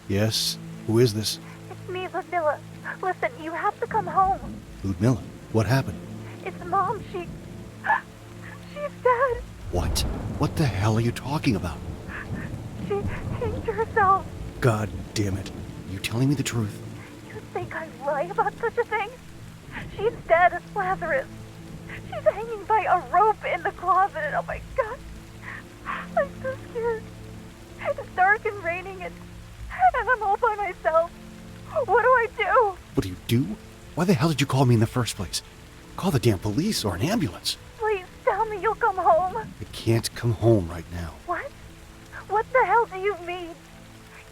Yes? Who is this? It's me, Ludmilla. Listen, you have to come home. Ludmilla? What happened? It's Mom. She's dead. What? What the hell are you talking about? She hanged herself. God damn it. Are you telling me the truth? You think I'd lie about such a thing? She's dead as Lazarus. She's hanging by a rope in the closet, and oh my God. I'm so scared. It's dark and raining, and I'm all by myself. What do I do? What do you do? Why the hell did you call me in the first place? Call the damn police or an ambulance. Please tell me you'll come home. I can't come home right now. What? What the hell do you mean?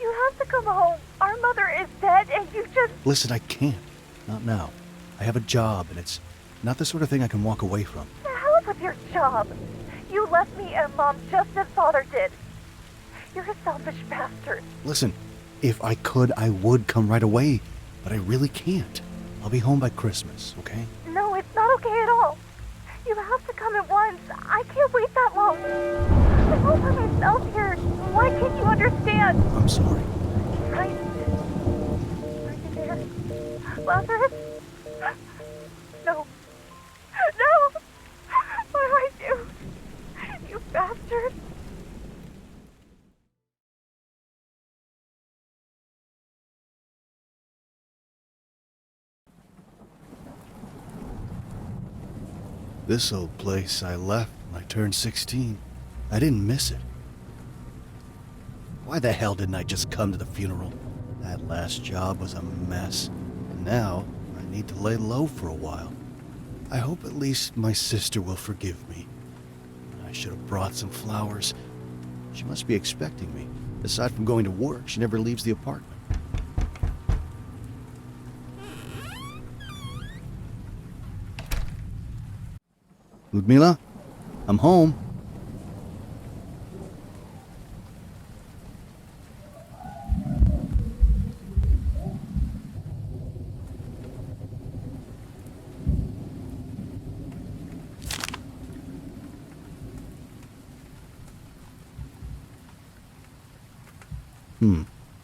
You have to come home. Our mother is dead, and you just... Listen, I can't. Not now. I have a job, and it's not the sort of thing I can walk away from. The hell with your job? You left me and Mom just as Father did. You're a selfish bastard. Listen, if I could, I would come right away, but I really can't. I'll be home by Christmas, okay? No, it's not okay at all. You have to come at once. I can't wait that long. I'm all by myself here. Why can't you understand? I'm sorry. Right? Are you there? Lazarus? No. No! What do I do? You bastard! This old place I left when I turned 16. I didn't miss it. Why the hell didn't I just come to the funeral? That last job was a mess, and now I need to lay low for a while. I hope at least my sister will forgive me. I should have brought some flowers. She must be expecting me. Aside from going to work, she never leaves the apartment. Ludmilla? I'm home.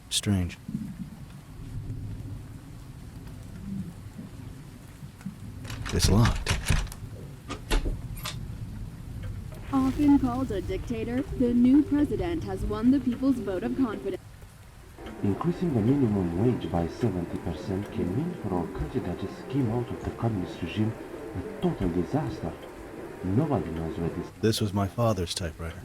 Strange. It's locked. Often called a dictator, the new president has won the people's vote of confidence. Increasing the minimum wage by 70% can mean for our country that just came out of the communist regime a total disaster. Nobody knows where This was my father's typewriter.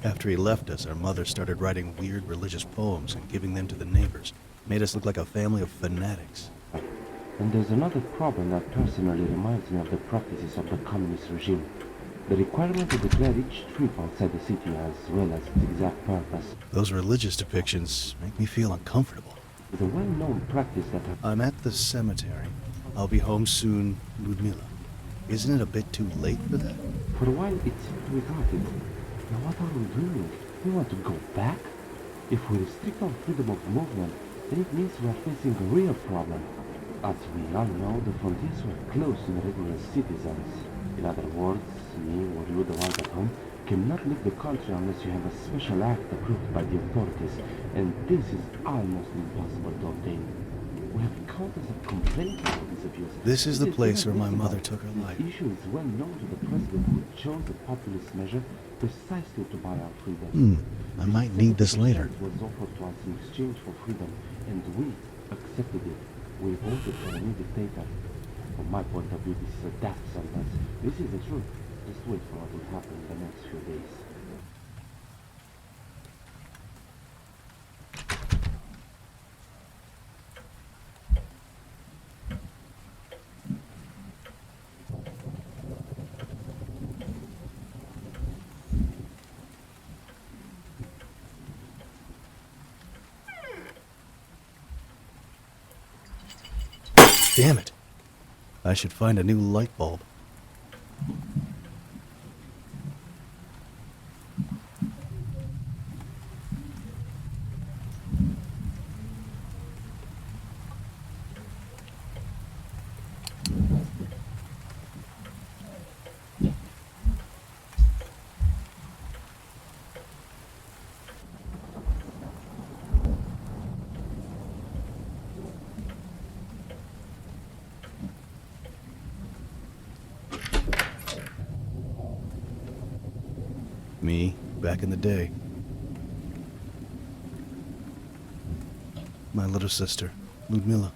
After he left us, our mother started writing weird religious poems and giving them to the neighbors. Made us look like a family of fanatics. And there's another problem that personally reminds me of the practices of the communist regime. The requirement to declare each trip outside the city as well as its exact purpose. Those religious depictions make me feel uncomfortable. The well-known practice that... I'm at the cemetery. I'll be home soon, Ludmilla. Isn't it a bit too late for that? For a while it seemed we got it. Now what are we doing? We want to go back? If we restrict our freedom of movement, then it means we are facing a real problem. As we all know, the frontiers were closed to the regular citizens. In other words, me or you, the ones at home, cannot leave the country unless you have a special act approved by the authorities, and this is almost impossible to obtain. We have countless of complaints about this abuse. This is the place where my mother took her life. The issue is well known to the president who chose the populist measure precisely to buy our freedom. I might need this later. It was offered to us in exchange for freedom, and we accepted it. We voted for a new dictator. From my point of view, this is a death sentence. This is the truth. Just wait for what will happen in the next few days. Damn it. I should find a new light bulb. me back in the day. My little sister, Ludmilla.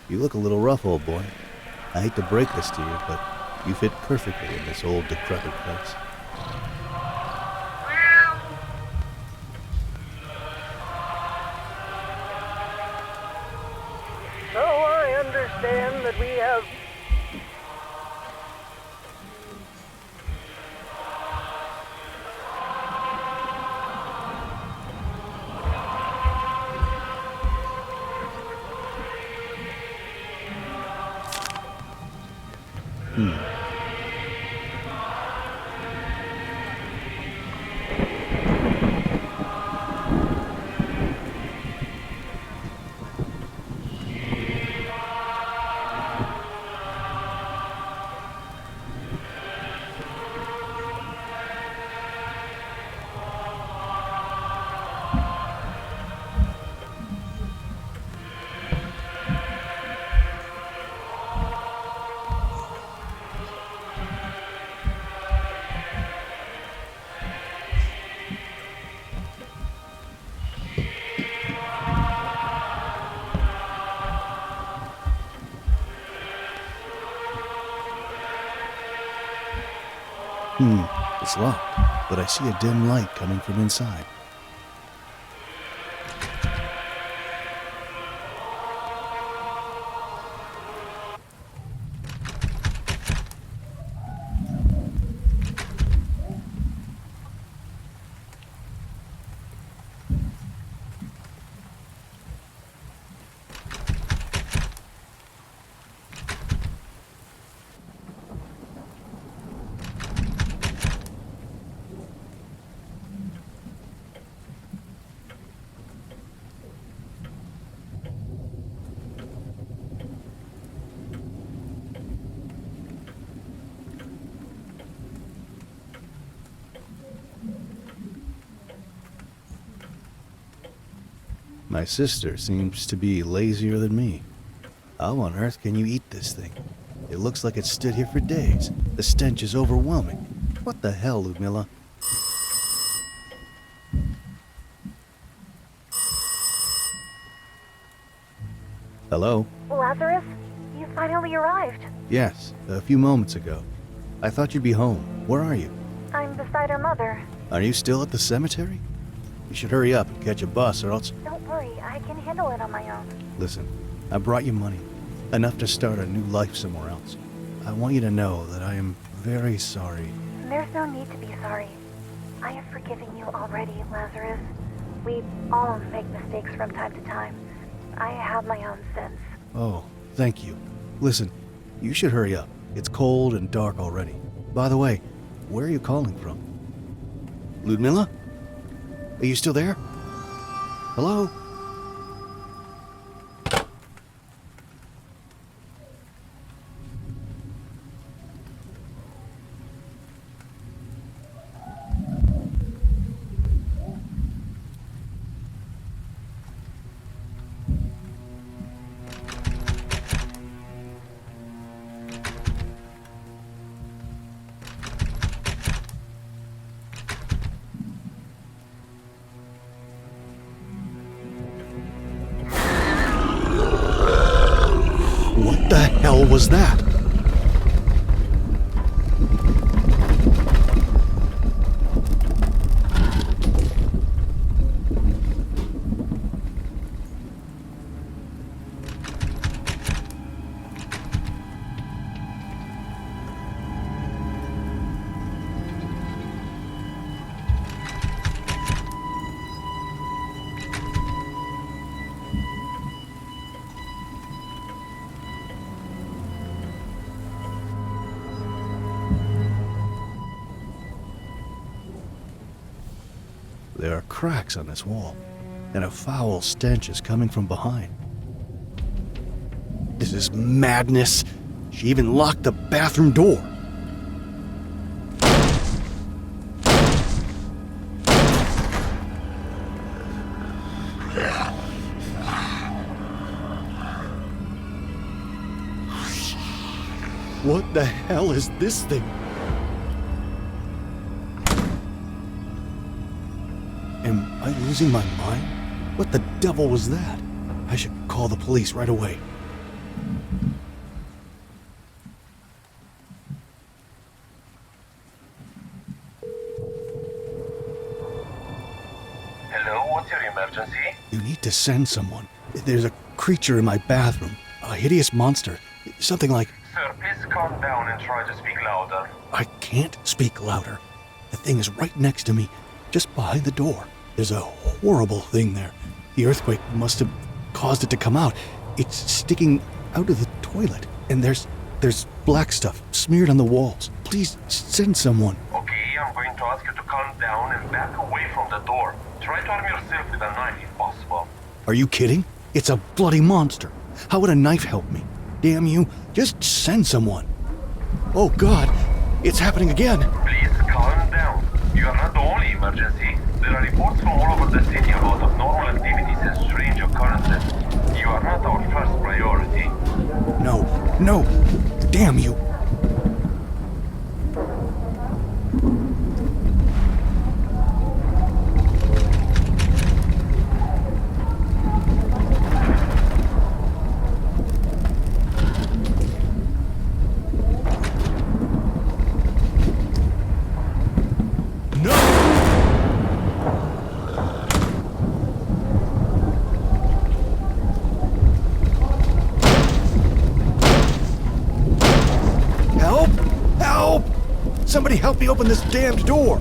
You look a little rough, old boy. I hate to break this to you, but you fit perfectly in this old decrepit place. So I understand that we have... It's locked, but I see a dim light coming from inside. My sister seems to be lazier than me. How on earth can you eat this thing? It looks like it's stood here for days. The stench is overwhelming. What the hell, Ludmilla? Hello? Lazarus, you finally arrived. Yes, a few moments ago. I thought you'd be home. Where are you? I'm beside her mother. Are you still at the cemetery? You should hurry up and catch a bus or else... Don't worry, I can handle it on my own. Listen, I brought you money. Enough to start a new life somewhere else. I want you to know that I am very sorry. There's no need to be sorry. I have forgiven you already, Lazarus. We all make mistakes from time to time. I have my own sins. Oh, thank you. Listen, you should hurry up. It's cold and dark already. By the way, where are you calling from? Ludmilla? Are you still there? Hello? What the hell was that? There are cracks on this wall, and a foul stench is coming from behind. This is madness. She even locked the bathroom door. What the hell is this thing? Am I losing my mind? What the devil was that? I should call the police right away. Hello, what's your emergency? You need to send someone. There's a creature in my bathroom. A hideous monster. Something like... Sir, please calm down and try to speak louder. I can't speak louder. The thing is right next to me, just behind the door. There's a horrible thing there. The earthquake must have caused it to come out. It's sticking out of the toilet, and there's black stuff smeared on the walls. Please send someone. Okay, I'm going to ask you to calm down and back away from the door. Try to arm yourself with a knife if possible. Are you kidding? It's a bloody monster. How would a knife help me? Damn you, just send someone. Oh God, it's happening again. Please calm down. You are not the only emergency. There are reports from all over the city about abnormal activities and strange occurrences. You are not our first priority. No, damn you. Somebody help me open this damned door!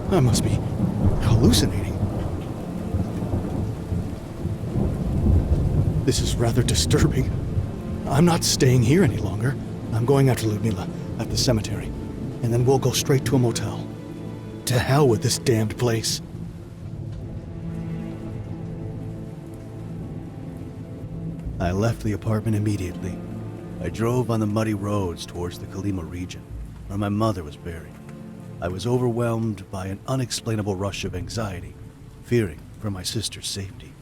I must be hallucinating. This is rather disturbing. I'm not staying here any longer. I'm going after Ludmila at the cemetery, and then we'll go straight to a motel. To hell with this damned place. I left the apartment immediately. I drove on the muddy roads towards the Kalima region, where my mother was buried. I was overwhelmed by an unexplainable rush of anxiety, fearing for my sister's safety.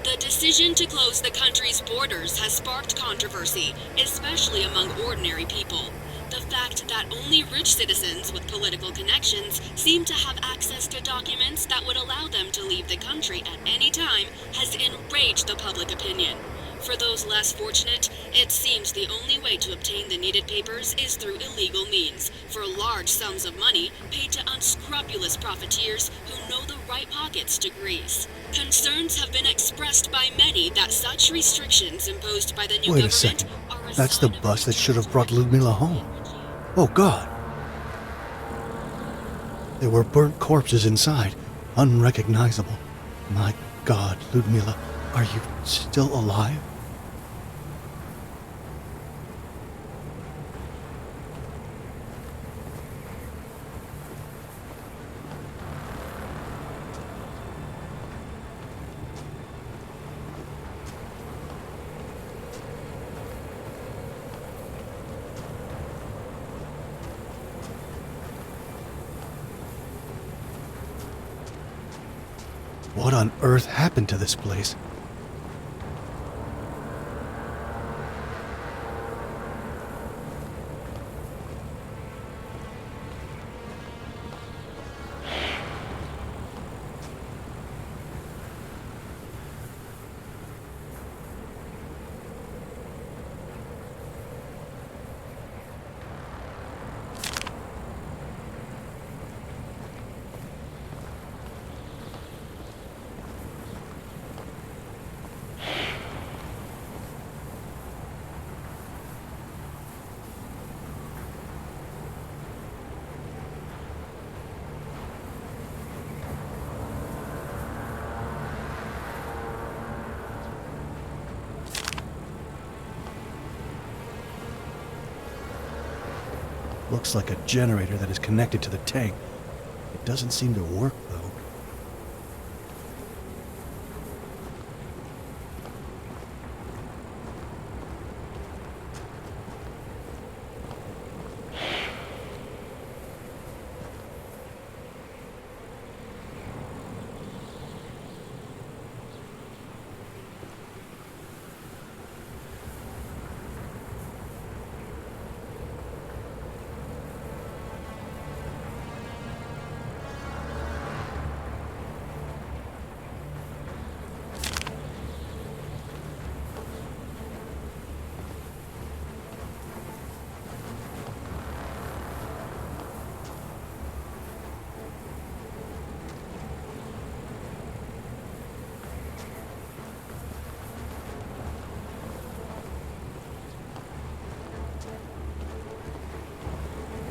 The decision to close the country's borders has sparked controversy, especially among ordinary people. The fact that only rich citizens with political connections seem to have access to documents that would allow them to leave the country at any time has enraged the public opinion. For those less fortunate, it seems the only way to obtain the needed papers is through illegal means, for large sums of money paid to unscrupulous profiteers who know the right pockets to grease. Concerns have been expressed by many that such restrictions imposed by the new Wait a government second. are a That's the sign of bus that should have brought Ludmila home. Oh God. There were burnt corpses inside, unrecognizable. My God, Ludmila, are you still alive? What on earth happened to this place? Looks like a generator that is connected to the tank. It doesn't seem to work, though.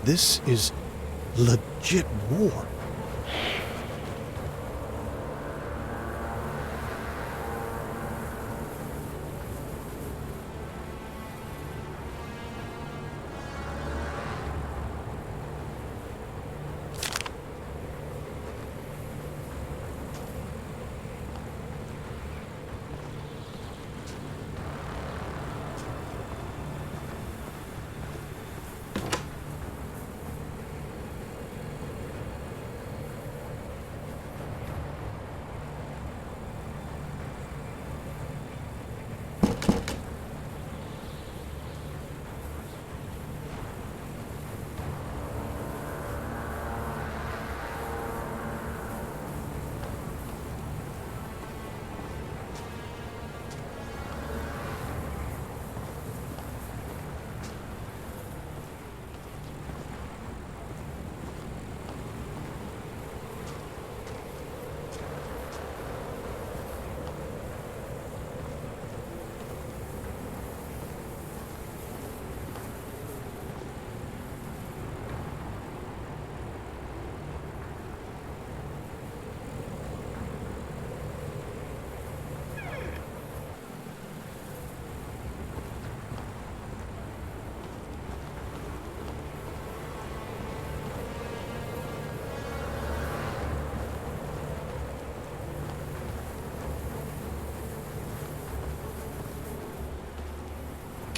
This is legit war.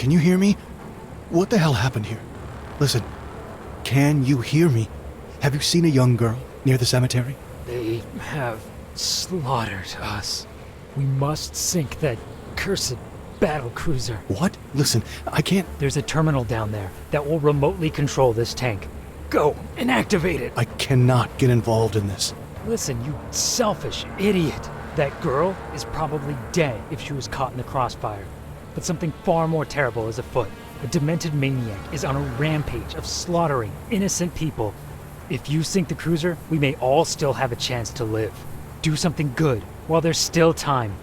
Can you hear me? What the hell happened here? Listen, can you hear me? Have you seen a young girl near the cemetery? They have slaughtered us. We must sink that cursed battle cruiser. What? Listen, I can't... There's a terminal down there that will remotely control this tank. Go and activate it. I cannot get involved in this. Listen, you selfish idiot. That girl is probably dead if she was caught in the crossfire. But something far more terrible is afoot. A demented maniac is on a rampage of slaughtering innocent people. If you sink the cruiser, we may all still have a chance to live. Do something good while there's still time.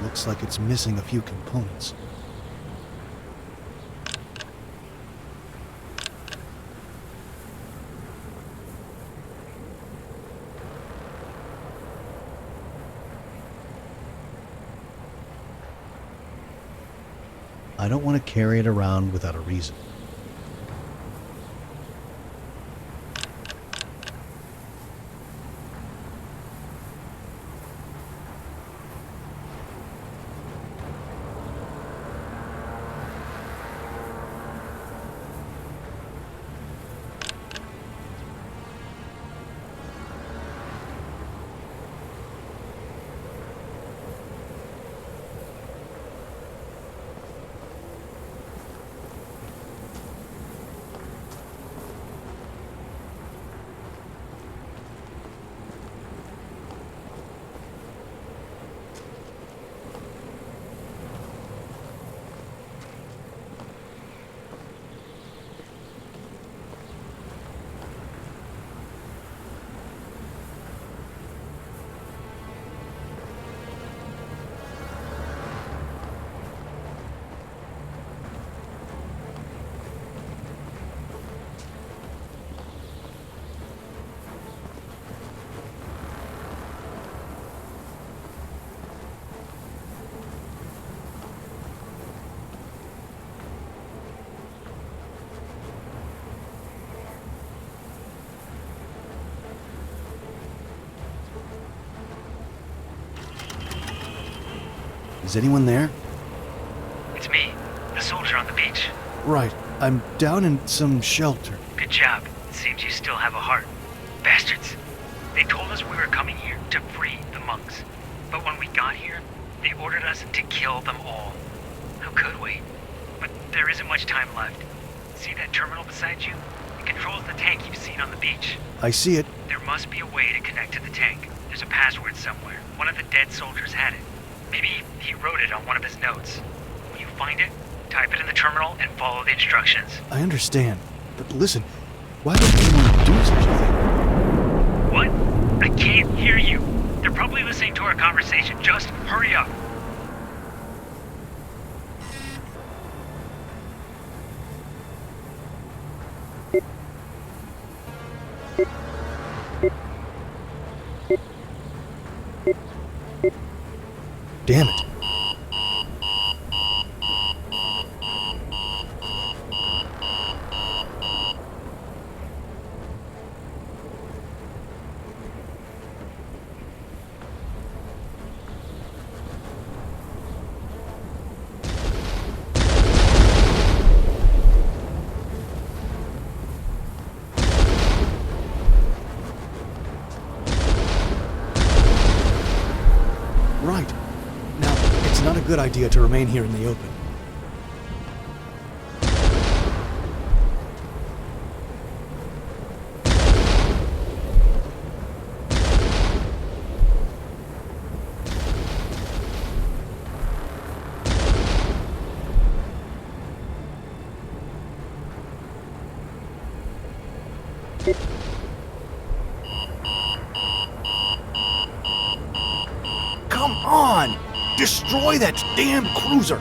Looks like it's missing a few components. I don't want to carry it around without a reason. Is anyone there? It's me, the soldier on the beach. Right. I'm down in some shelter. Good job. It seems you still have a heart. Bastards. They told us we were coming here to free the monks. But when we got here, they ordered us to kill them all. How could we? But there isn't much time left. See that terminal beside you? It controls the tank you've seen on the beach. I see it. There must be a way to connect to the tank. There's a password somewhere. One of the dead soldiers had it. Maybe he wrote it on one of his notes. When you find it, type it in the terminal and follow the instructions. I understand. But listen, why would anyone do such a thing? What? I can't hear you. They're probably listening to our conversation. Just hurry up. Damn it. Right. Now, it's not a good idea to remain here in the open. Come on! Destroy that damn cruiser!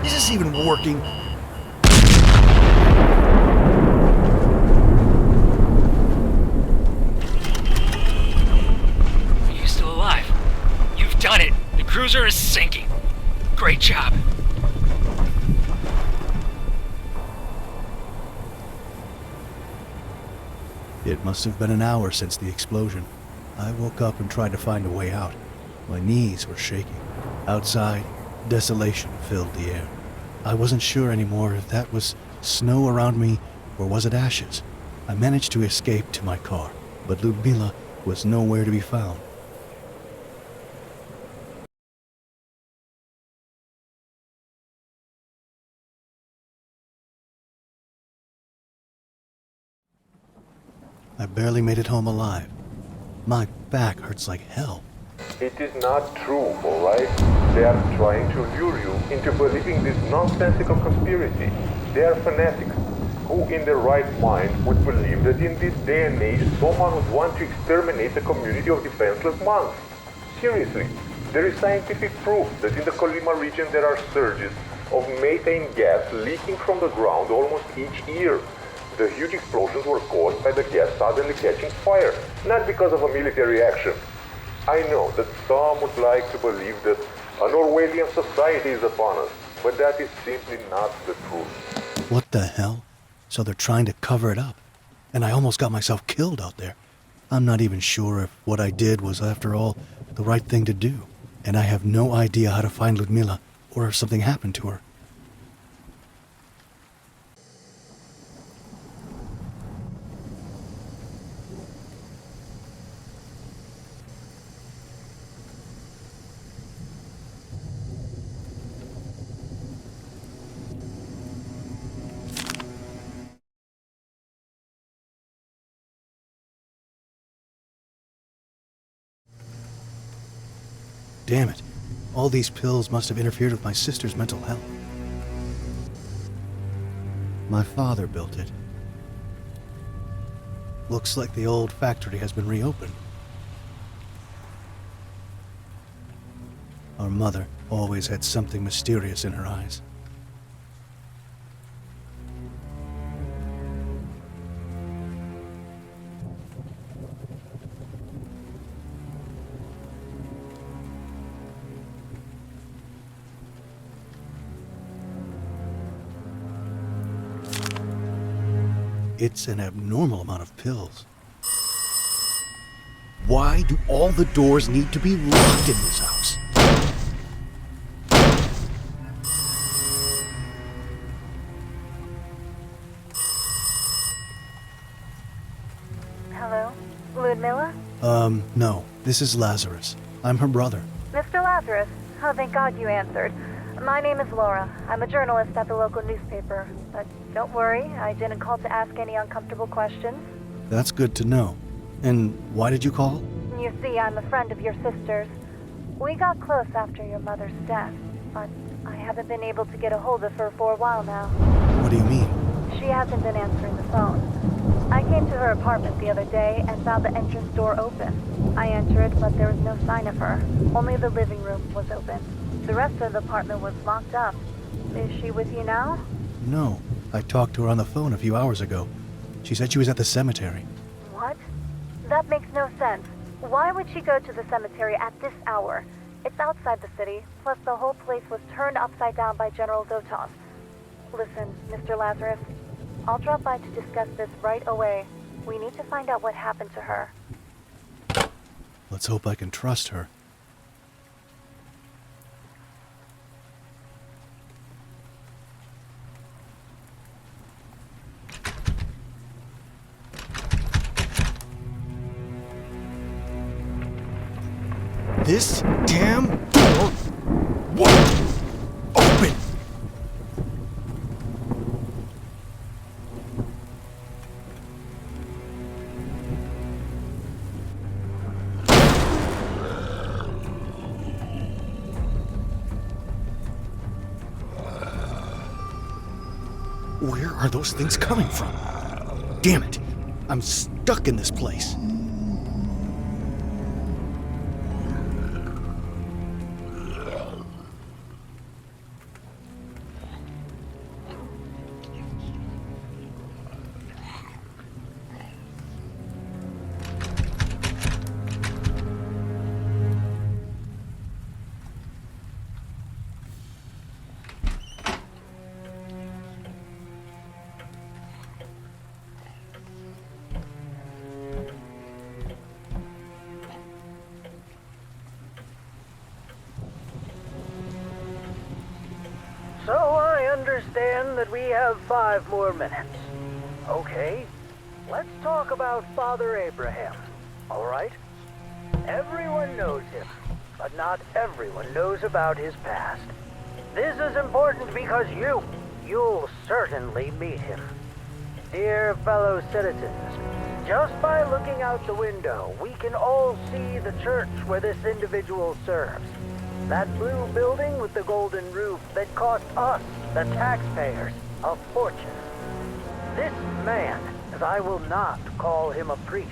Is this even working? Are you still alive? You've done it. The cruiser is sinking. Great job. It must have been an hour since the explosion. I woke up and tried to find a way out. My knees were shaking. Outside, desolation filled the air. I wasn't sure anymore if that was snow around me or was it ashes. I managed to escape to my car, but Ludmila was nowhere to be found. I barely made it home alive. My back hurts like hell. It is not true, alright? They are trying to lure you into believing this nonsensical conspiracy. They are fanatics. Who in their right mind would believe that in this day and age someone would want to exterminate a community of defenseless monks? Seriously, there is scientific proof that in the Colima region there are surges of methane gas leaking from the ground almost each year. The huge explosions were caused by the gas suddenly catching fire, not because of a military action. I know that some would like to believe that an Orwellian society is upon us, but that is simply not the truth. What the hell? So they're trying to cover it up. And I almost got myself killed out there. I'm not even sure if what I did was, after all, the right thing to do. And I have no idea how to find Ludmila, or if something happened to her. Damn it. All these pills must have interfered with my sister's mental health. My father built it. Looks like the old factory has been reopened. Our mother always had something mysterious in her eyes. It's an abnormal amount of pills. Why do all the doors need to be locked in this house? No. This is Lazarus. I'm her brother. Mr. Lazarus, oh, thank God you answered. My name is Laura. I'm a journalist at the local newspaper. But don't worry, I didn't call to ask any uncomfortable questions. That's good to know. And why did you call? You see, I'm a friend of your sister's. We got close after your mother's death, but I haven't been able to get a hold of her for a while now. What do you mean? She hasn't been answering the phone. I came to her apartment the other day and found the entrance door open. I entered, but there was no sign of her. Only the living room was open. The rest of the apartment was locked up. Is she with you now? No. I talked to her on the phone a few hours ago. She said she was at the cemetery. What? That makes no sense. Why would she go to the cemetery at this hour? It's outside the city, plus the whole place was turned upside down by General Dotos. Listen, Mr. Lazarus, I'll drop by to discuss this right away. We need to find out what happened to her. Let's hope I can trust her. This damn door won't open! Where are those things coming from? Damn it! I'm stuck in this place. So I understand that we have 5 more minutes. Okay, let's talk about Father Abraham, all right? Everyone knows him, but not everyone knows about his past. This is important because you'll certainly meet him. Dear fellow citizens, just by looking out the window, we can all see the church where this individual serves. That blue building with the golden roof that cost us, the taxpayers, a fortune. This man, as I will not call him a priest,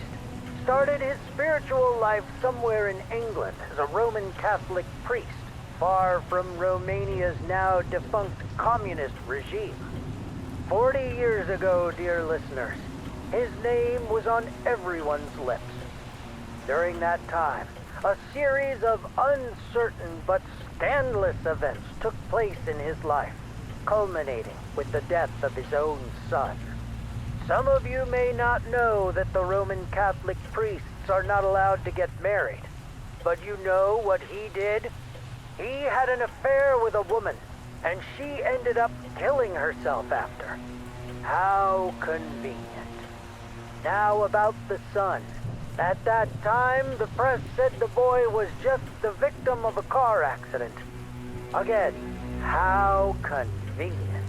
started his spiritual life somewhere in England as a Roman Catholic priest, far from Romania's now defunct communist regime. 40 years ago, dear listeners, his name was on everyone's lips. During that time, a series of uncertain but scandalous events took place in his life, culminating with the death of his own son. Some of you may not know that the Roman Catholic priests are not allowed to get married, but you know what he did? He had an affair with a woman, and she ended up killing herself after. How convenient. Now about the son. At that time, the press said the boy was just the victim of a car accident. Again, how convenient.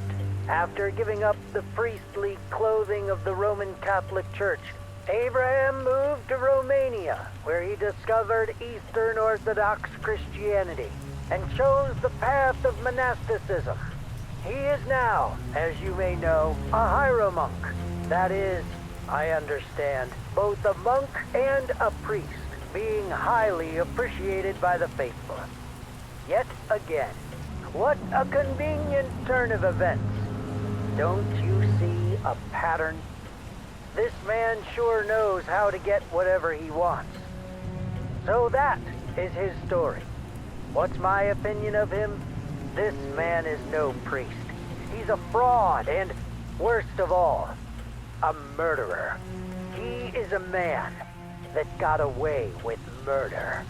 After giving up the priestly clothing of the Roman Catholic Church, Abraham moved to Romania, where he discovered Eastern Orthodox Christianity and chose the path of monasticism. He is now, as you may know, a hieromonk. That is, I understand, both a monk and a priest, being highly appreciated by the faithful. Yet again, what a convenient turn of events. Don't you see a pattern? This man sure knows how to get whatever he wants. So that is his story. What's my opinion of him? This man is no priest. He's a fraud and, worst of all, a murderer. He is a man that got away with murder.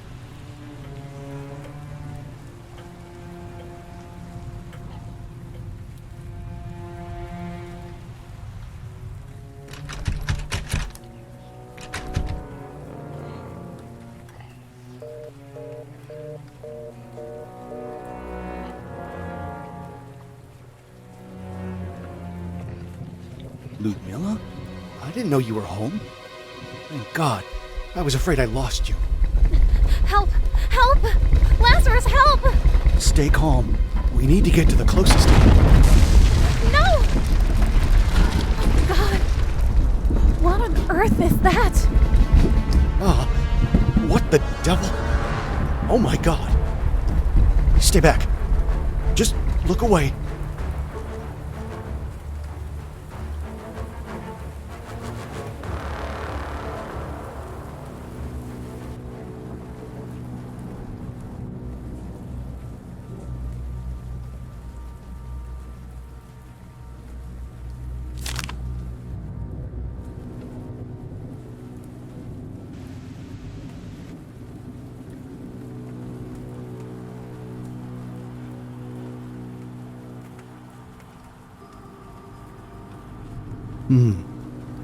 Ludmilla? I didn't know you were home. Thank God. I was afraid I lost you. Help! Help! Lazarus, help! Stay calm. We need to get to the closest. No! Oh, God. What on earth is that? Ah, what the devil? Oh my God. Stay back. Just look away.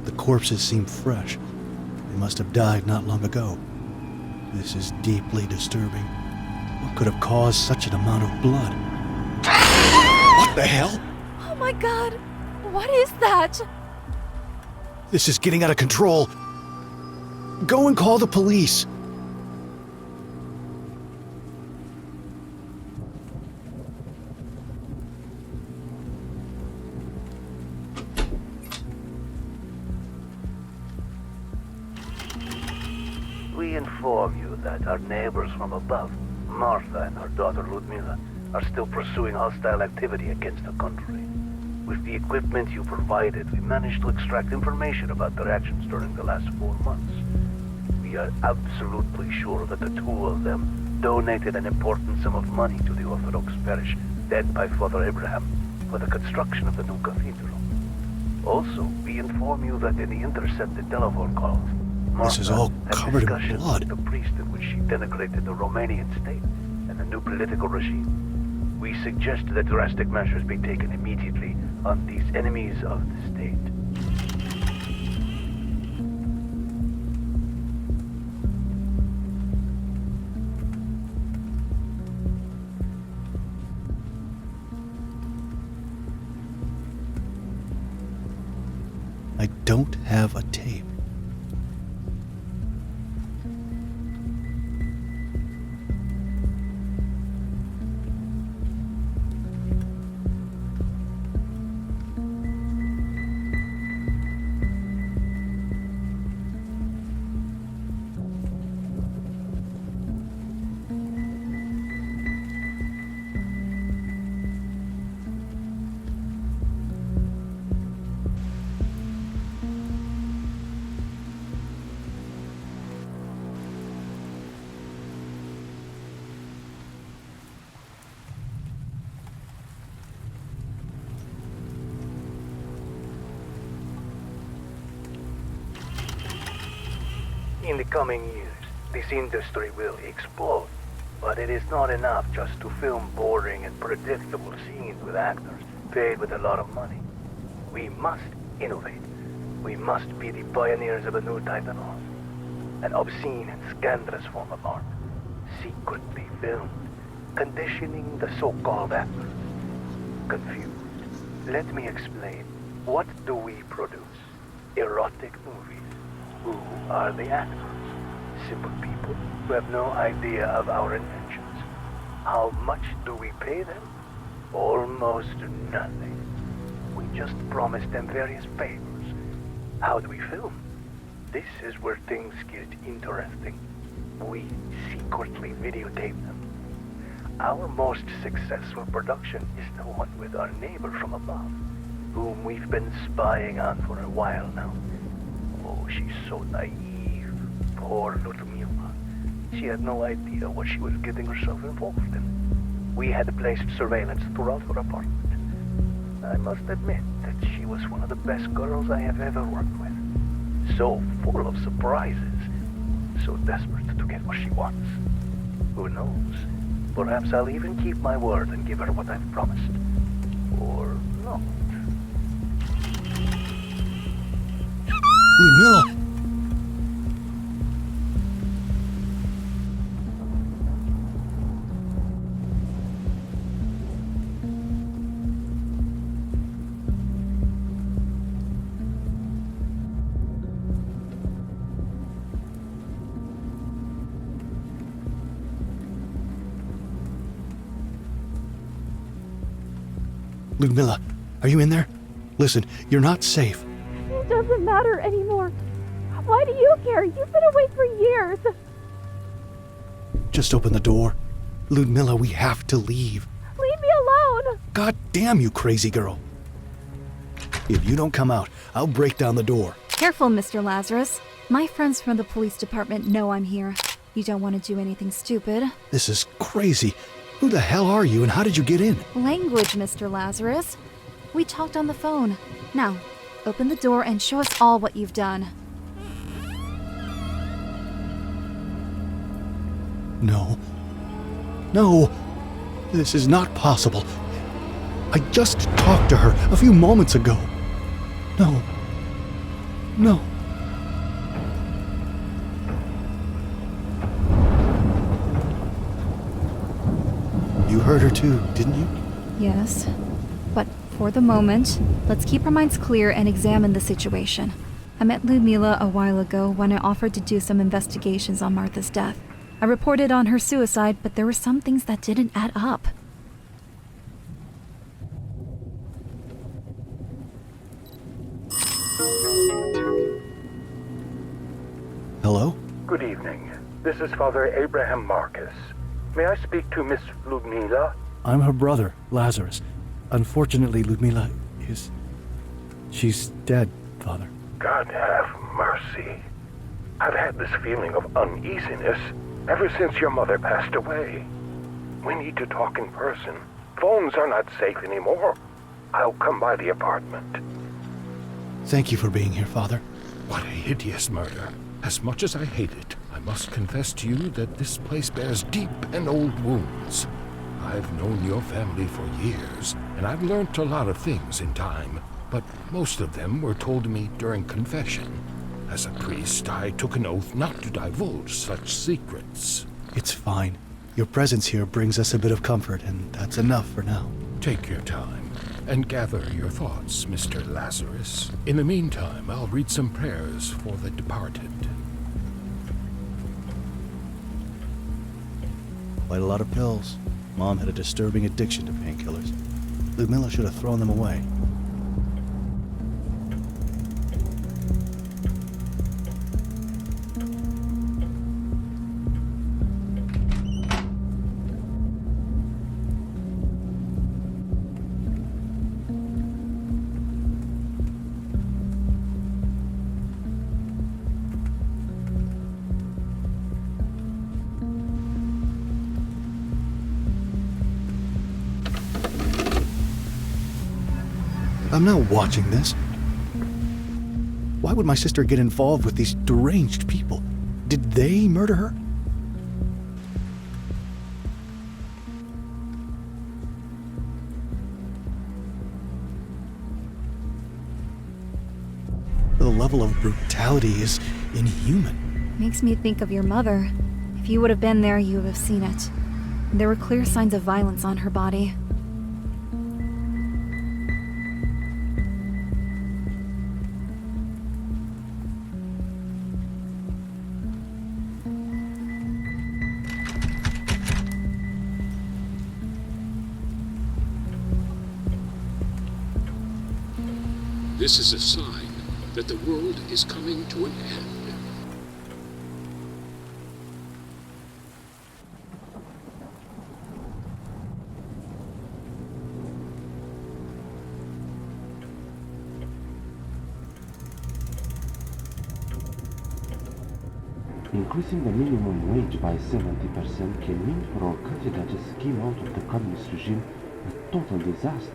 The corpses seem fresh. They must have died not long ago. This is deeply disturbing. What could have caused such an amount of blood? What the hell? Oh my God. What is that? This is getting out of control. Go and call the police. We inform you that our neighbors from above, Martha and her daughter Ludmilla, are still pursuing hostile activity against the country. With the equipment you provided, we managed to extract information about their actions during the last 4 months. We are absolutely sure that the two of them donated an important sum of money to the Orthodox parish led by Father Abraham for the construction of the new cathedral. Also, we inform you that in the intercepted telephone calls, This is all had covered in discussions blood. with the priest in which she denigrated the Romanian state and the new political regime. We suggest that drastic measures be taken immediately on these enemies of the state. I don't have a tape. In the coming years, this industry will explode, but it is not enough just to film boring and predictable scenes with actors paid with a lot of money. We must innovate. We must be the pioneers of a new type of art, an obscene and scandalous form of art, secretly filmed, conditioning the so-called actors. Confused? Let me explain. What do we produce? Erotic movies. Who are the actors? Simple people who have no idea of our inventions. How much do we pay them? Almost nothing. We just promise them various favors. How do we film? This is where things get interesting. We secretly videotape them. Our most successful production is the one with our neighbor from above, whom we've been spying on for a while now. Oh, she's so naive. Poor little Mila. She had no idea what she was getting herself involved in. We had placed surveillance throughout her apartment. I must admit that she was one of the best girls I have ever worked with. So full of surprises. So desperate to get what she wants. Who knows? Perhaps I'll even keep my word and give her what I've promised. Or not. Ludmilla! Ludmilla, are you in there? Listen, you're not safe. It doesn't matter anymore. Why do you care? You've been away for years. Just open the door. Ludmilla, we have to leave. Leave me alone. God damn you, crazy girl. If you don't come out, I'll break down the door. Careful, Mr. Lazarus. My friends from the police department know I'm here. You don't want to do anything stupid. This is crazy. Who the hell are you and how did you get in? Language, Mr. Lazarus. We talked on the phone. Now, open the door and show us all what you've done. No. No. This is not possible. I just talked to her a few moments ago. No. No. You heard her too, didn't you? Yes. But for the moment, let's keep our minds clear and examine the situation. I met Ludmilla a while ago when I offered to do some investigations on Martha's death. I reported on her suicide, but there were some things that didn't add up. Hello? Good evening. This is Father Abraham Marcus. May I speak to Miss Ludmilla? I'm her brother, Lazarus. Unfortunately, Ludmilla is... She's dead, Father. God have mercy. I've had this feeling of uneasiness ever since your mother passed away. We need to talk in person. Phones are not safe anymore. I'll come by the apartment. Thank you for being here, Father. What a hideous murder. As much as I hate it, I must confess to you that this place bears deep and old wounds. I've known your family for years, and I've learnt a lot of things in time, but most of them were told to me during confession. As a priest, I took an oath not to divulge such secrets. It's fine. Your presence here brings us a bit of comfort, and that's enough for now. Take your time and gather your thoughts, Mr. Lazarus. In the meantime, I'll read some prayers for the departed. Quite a lot of pills. Mom had a disturbing addiction to painkillers. Ludmilla should have thrown them away. I'm not watching this. Why would my sister get involved with these deranged people? Did they murder her? The level of brutality is inhuman. Makes me think of your mother. If you would have been there, you would have seen it. There were clear signs of violence on her body. This is a sign that the world is coming to an end. Increasing the minimum wage by 70% can mean for our country that just came out of the communist regime a total disaster.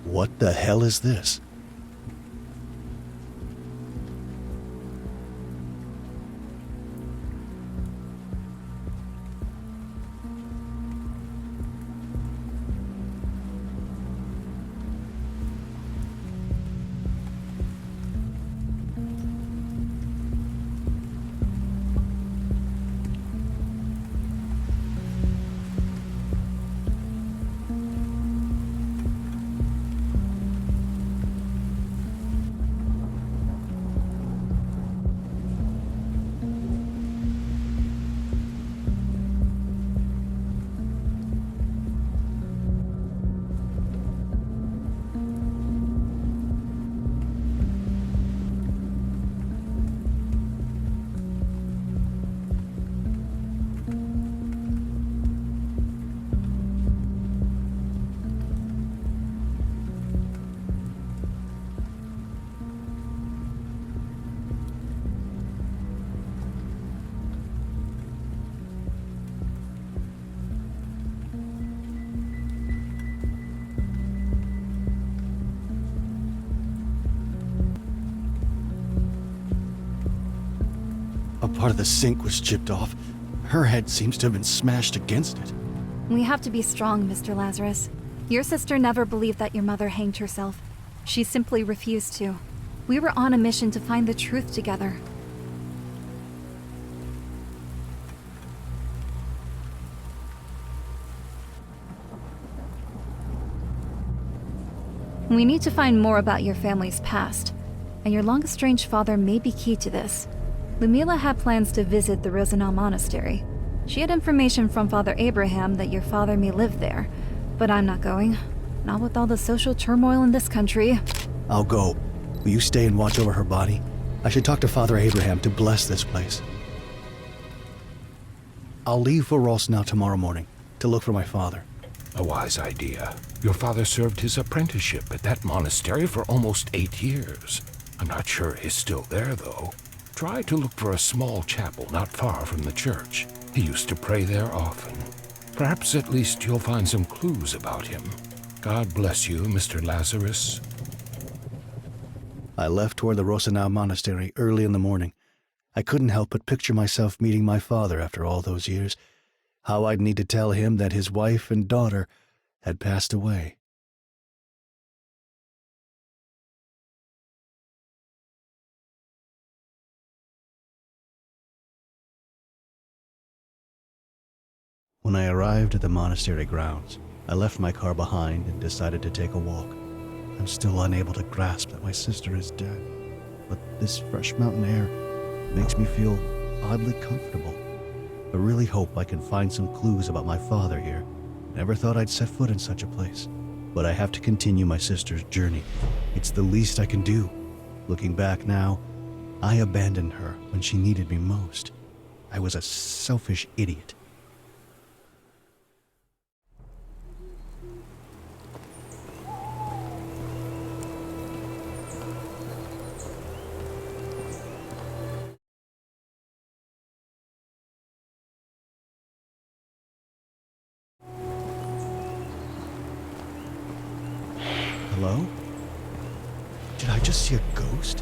What the hell is this? Part of the sink was chipped off. Her head seems to have been smashed against it. We have to be strong, Mr. Lazarus. Your sister never believed that your mother hanged herself. She simply refused to. We were on a mission to find the truth together. We need to find more about your family's past, and your long-estranged father may be key to this. Lumila had plans to visit the Rosenau Monastery. She had information from Father Abraham that your father may live there, but I'm not going. Not with all the social turmoil in this country. I'll go. Will you stay and watch over her body? I should talk to Father Abraham to bless this place. I'll leave for Rosenau tomorrow morning to look for my father. A wise idea. Your father served his apprenticeship at that monastery for almost 8 years. I'm not sure he's still there, though. Try to look for a small chapel not far from the church. He used to pray there often. Perhaps at least you'll find some clues about him. God bless you, Mr. Lazarus. I left toward the Rosenau Monastery early in the morning. I couldn't help but picture myself meeting my father after all those years. How I'd need to tell him that his wife and daughter had passed away. When I arrived at the monastery grounds, I left my car behind and decided to take a walk. I'm still unable to grasp that my sister is dead, but this fresh mountain air makes me feel oddly comfortable. I really hope I can find some clues about my father here. Never thought I'd set foot in such a place, but I have to continue my sister's journey. It's the least I can do. Looking back now, I abandoned her when she needed me most. I was a selfish idiot. Hello? Did I just see a ghost?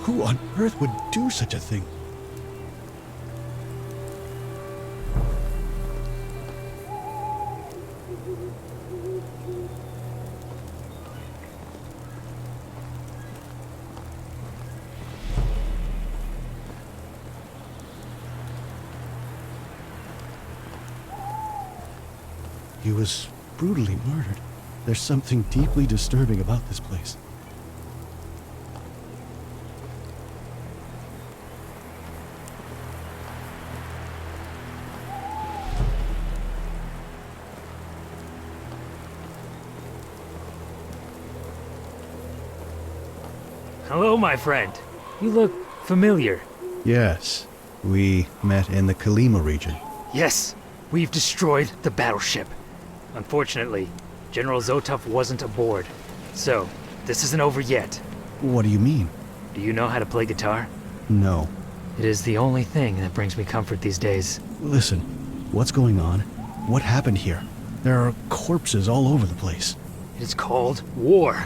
Who on earth would do such a thing? He was brutally murdered. There's something deeply disturbing about this place. Hello, my friend. You look familiar. Yes, we met in the Kalima region. Yes, we've destroyed the battleship. Unfortunately, General Zotov wasn't aboard. So, this isn't over yet. What do you mean? Do you know how to play guitar? No. It is the only thing that brings me comfort these days. Listen, what's going on? What happened here? There are corpses all over the place. It is called war.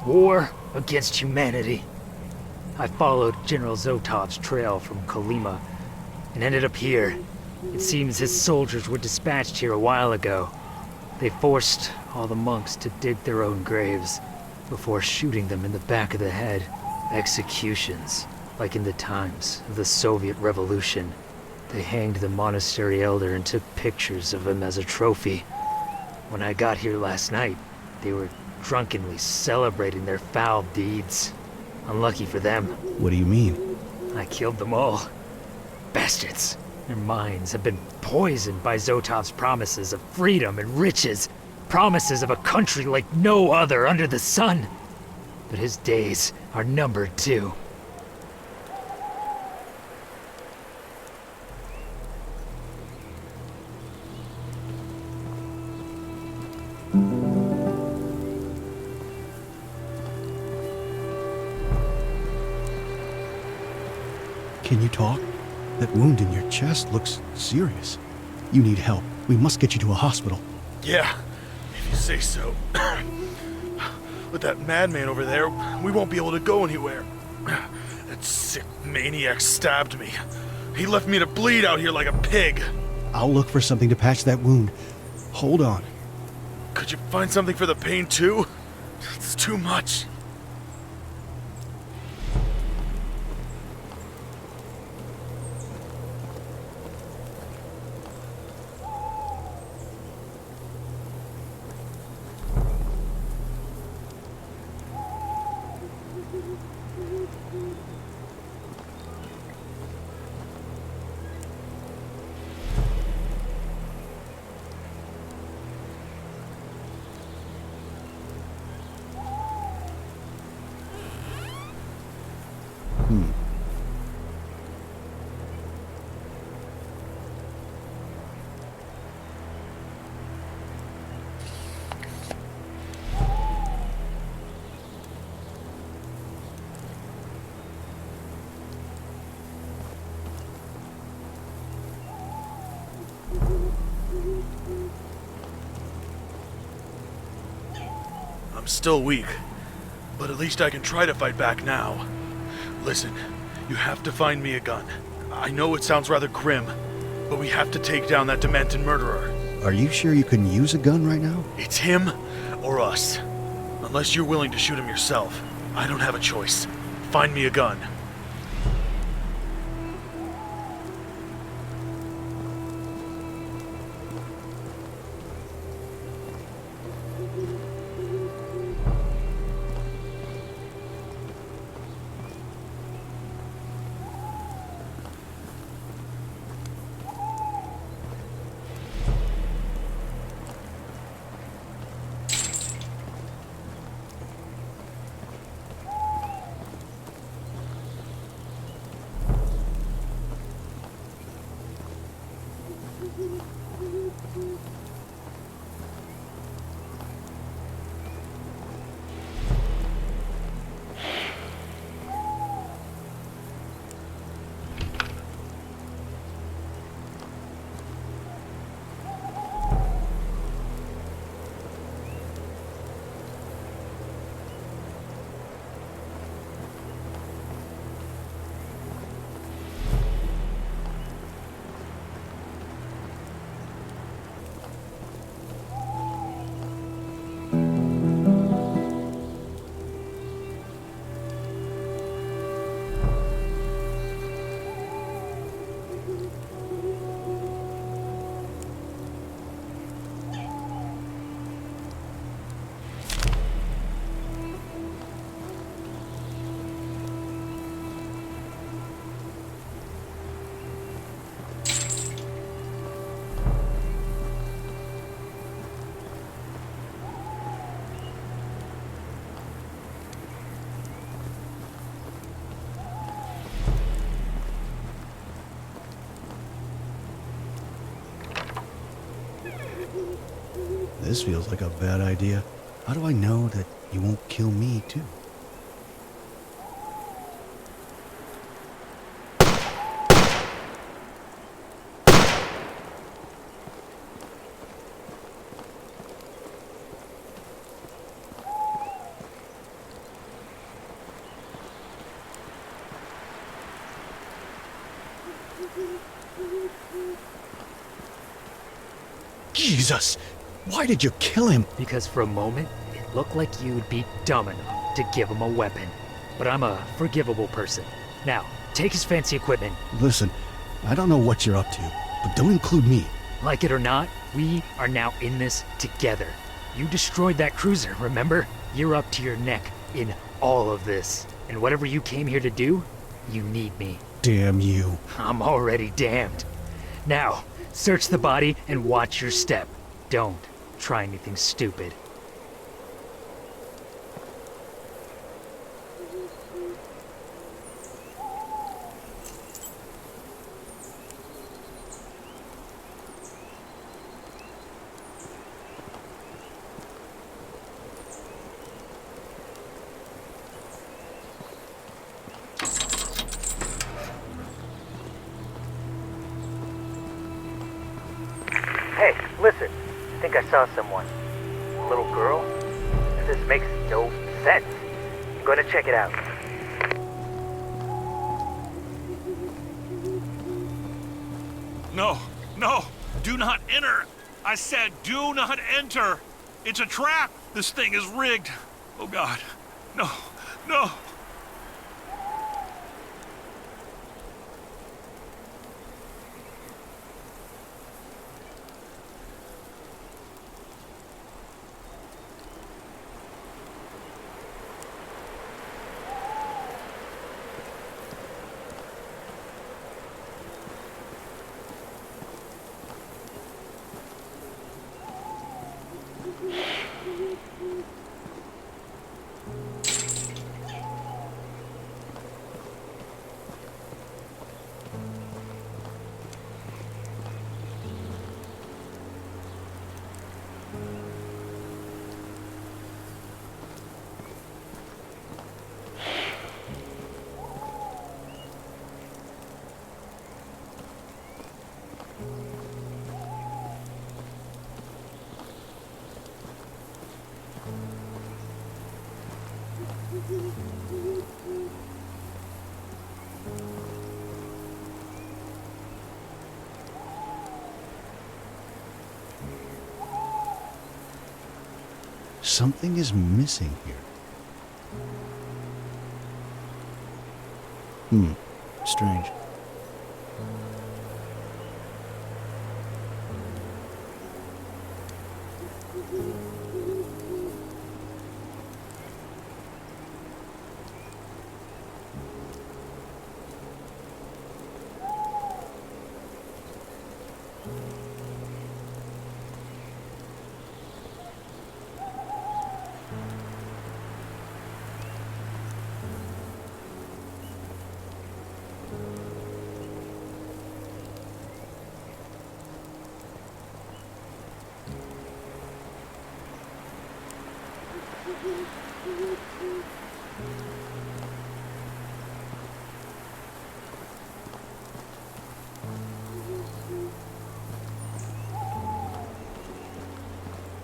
War against humanity. I followed General Zotov's trail from Kalima and ended up here. It seems his soldiers were dispatched here a while ago. They forced all the monks to dig their own graves before shooting them in the back of the head. Executions, like in the times of the Soviet Revolution. They hanged the monastery elder and took pictures of him as a trophy. When I got here last night, they were drunkenly celebrating their foul deeds. Unlucky for them. What do you mean? I killed them all. Bastards. Their minds have been poisoned by Zotov's promises of freedom and riches. Promises of a country like no other under the sun. But his days are numbered too. Can you talk? That wound in your chest looks serious. You need help. We must get you to a hospital. Yeah, if you say so. With that madman over there, we won't be able to go anywhere. That sick maniac stabbed me. He left me to bleed out here like a pig. I'll look for something to patch that wound. Hold on. Could you find something for the pain too? It's too much. I'm still weak, but at least I can try to fight back now. Listen, you have to find me a gun. I know it sounds rather grim, but we have to take down that demented murderer. Are you sure you can use a gun right now? It's him or us. Unless you're willing to shoot him yourself, I don't have a choice. Find me a gun. This feels like a bad idea. How do I know that you won't kill me, too? Jesus! Why did you kill him? Because for a moment, it looked like you'd be dumb enough to give him a weapon. But I'm a forgivable person. Now, take his fancy equipment. Listen, I don't know what you're up to, but don't include me. Like it or not, we are now in this together. You destroyed that cruiser, remember? You're up to your neck in all of this. And whatever you came here to do, you need me. Damn you. I'm already damned. Now, search the body and watch your step. Don't try anything stupid. Hey, listen. I think I saw someone. A little girl? This makes no sense. I'm gonna check it out. No, no, do not enter. I said do not enter. It's a trap. This thing is rigged. Oh God, no, no. Something is missing here. Strange.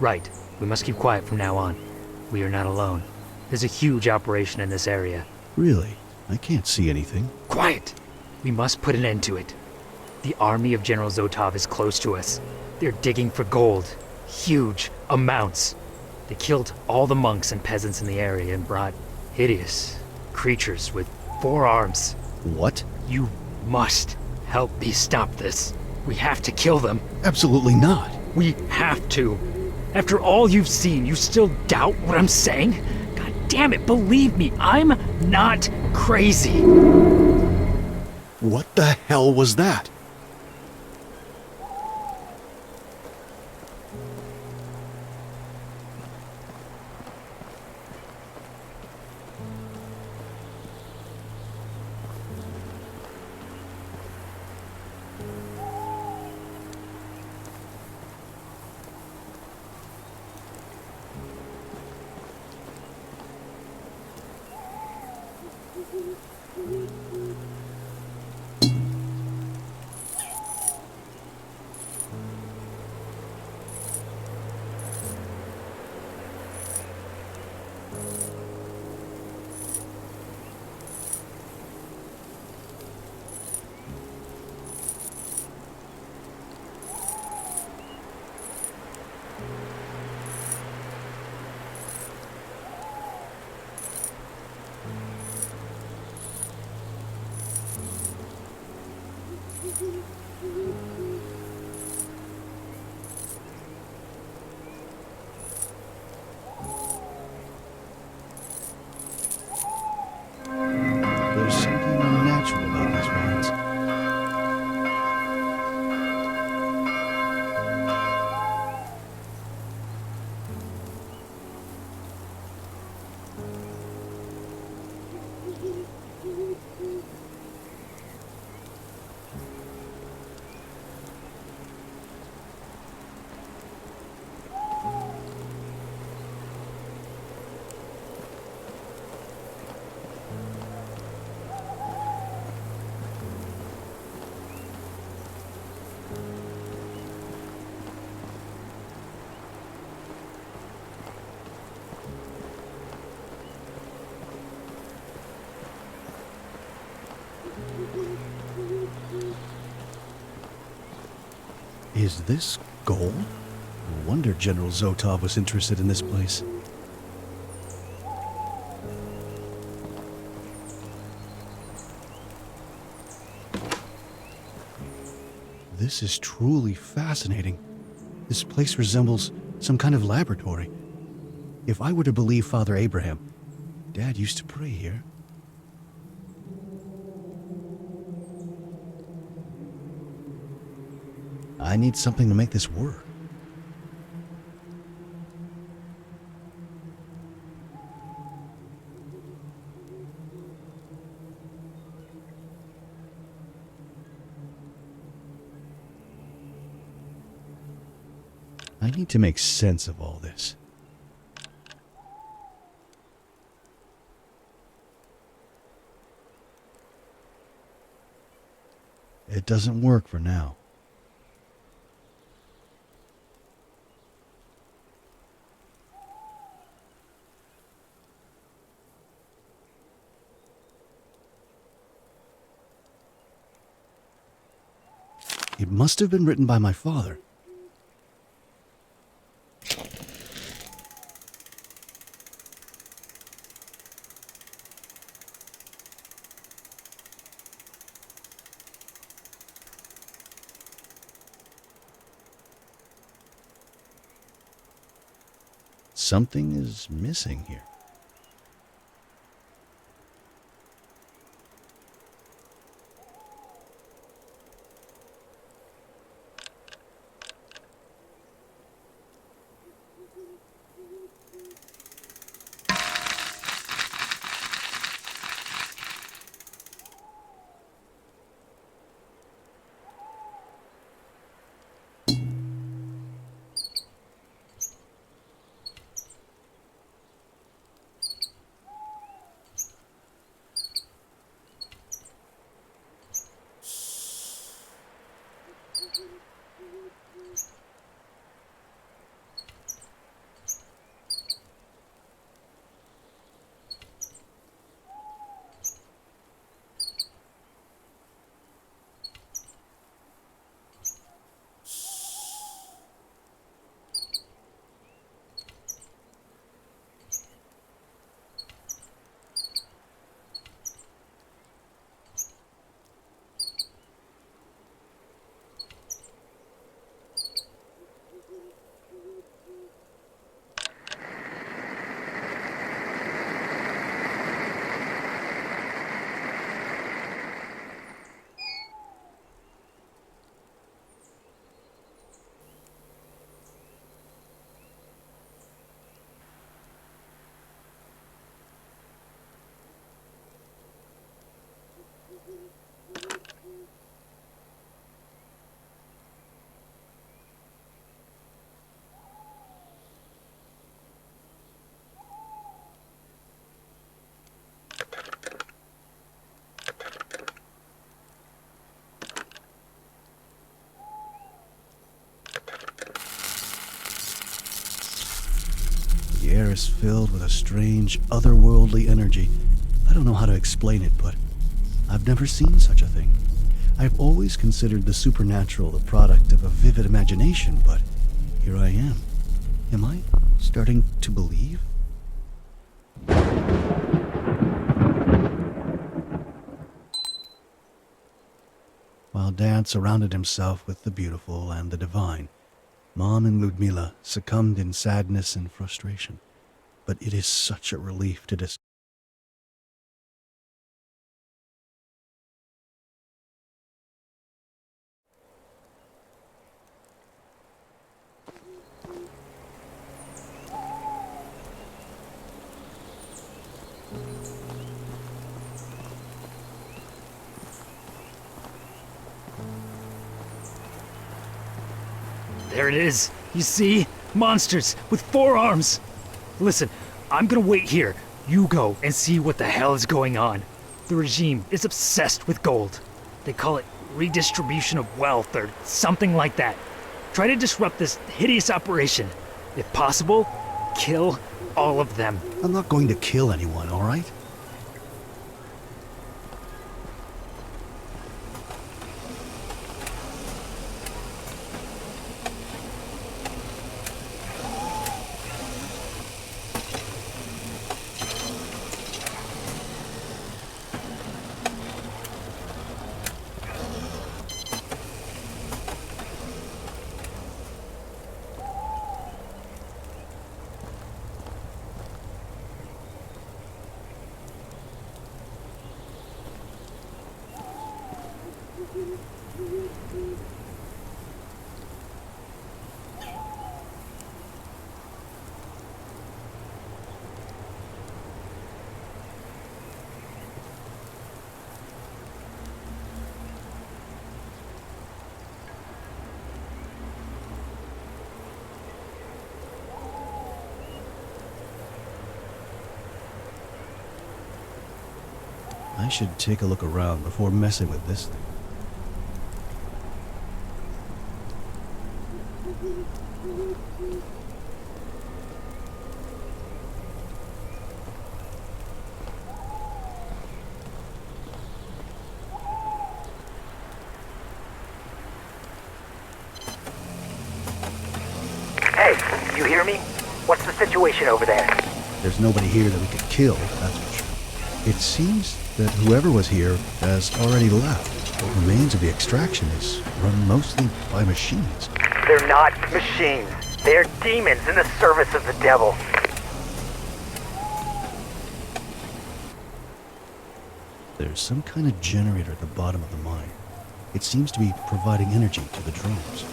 Right. We must keep quiet from now on. We are not alone. There's a huge operation in this area. Really? I can't see anything. Quiet! We must put an end to it. The army of General Zotov is close to us. They're digging for gold. Huge amounts. They killed all the monks and peasants in the area and brought hideous creatures with 4 arms. What? You must help me stop this. We have to kill them. Absolutely not. We have to. After all you've seen, you still doubt what I'm saying? God damn it, believe me, I'm not crazy. What the hell was that? Is this gold? No wonder General Zotov was interested in this place. This is truly fascinating. This place resembles some kind of laboratory. If I were to believe Father Abraham, Dad used to pray here. I need something to make this work. I need to make sense of all this. It doesn't work for now. It must have been written by my father. Something is missing here. The air is filled with a strange, otherworldly energy. I don't know how to explain it, but I've never seen such a thing. I've always considered the supernatural the product of a vivid imagination, but here I am. Am I starting to believe? While Dad surrounded himself with the beautiful and the divine, Mom and Ludmila succumbed in sadness and frustration. But it is such a relief to There it is. You see? Monsters with 4 arms. Listen, I'm gonna wait here. You go and see what the hell is going on. The regime is obsessed with gold. They call it redistribution of wealth or something like that. Try to disrupt this hideous operation. If possible, kill all of them. I'm not going to kill anyone, all right? I should take a look around before messing with this thing. Hey, you hear me? What's the situation over there? There's nobody here that we could kill, that's for sure. It seems that whoever was here has already left. What remains of the extraction is run mostly by machines. They're not machines. They're demons in the service of the devil. There's some kind of generator at the bottom of the mine. It seems to be providing energy to the drones.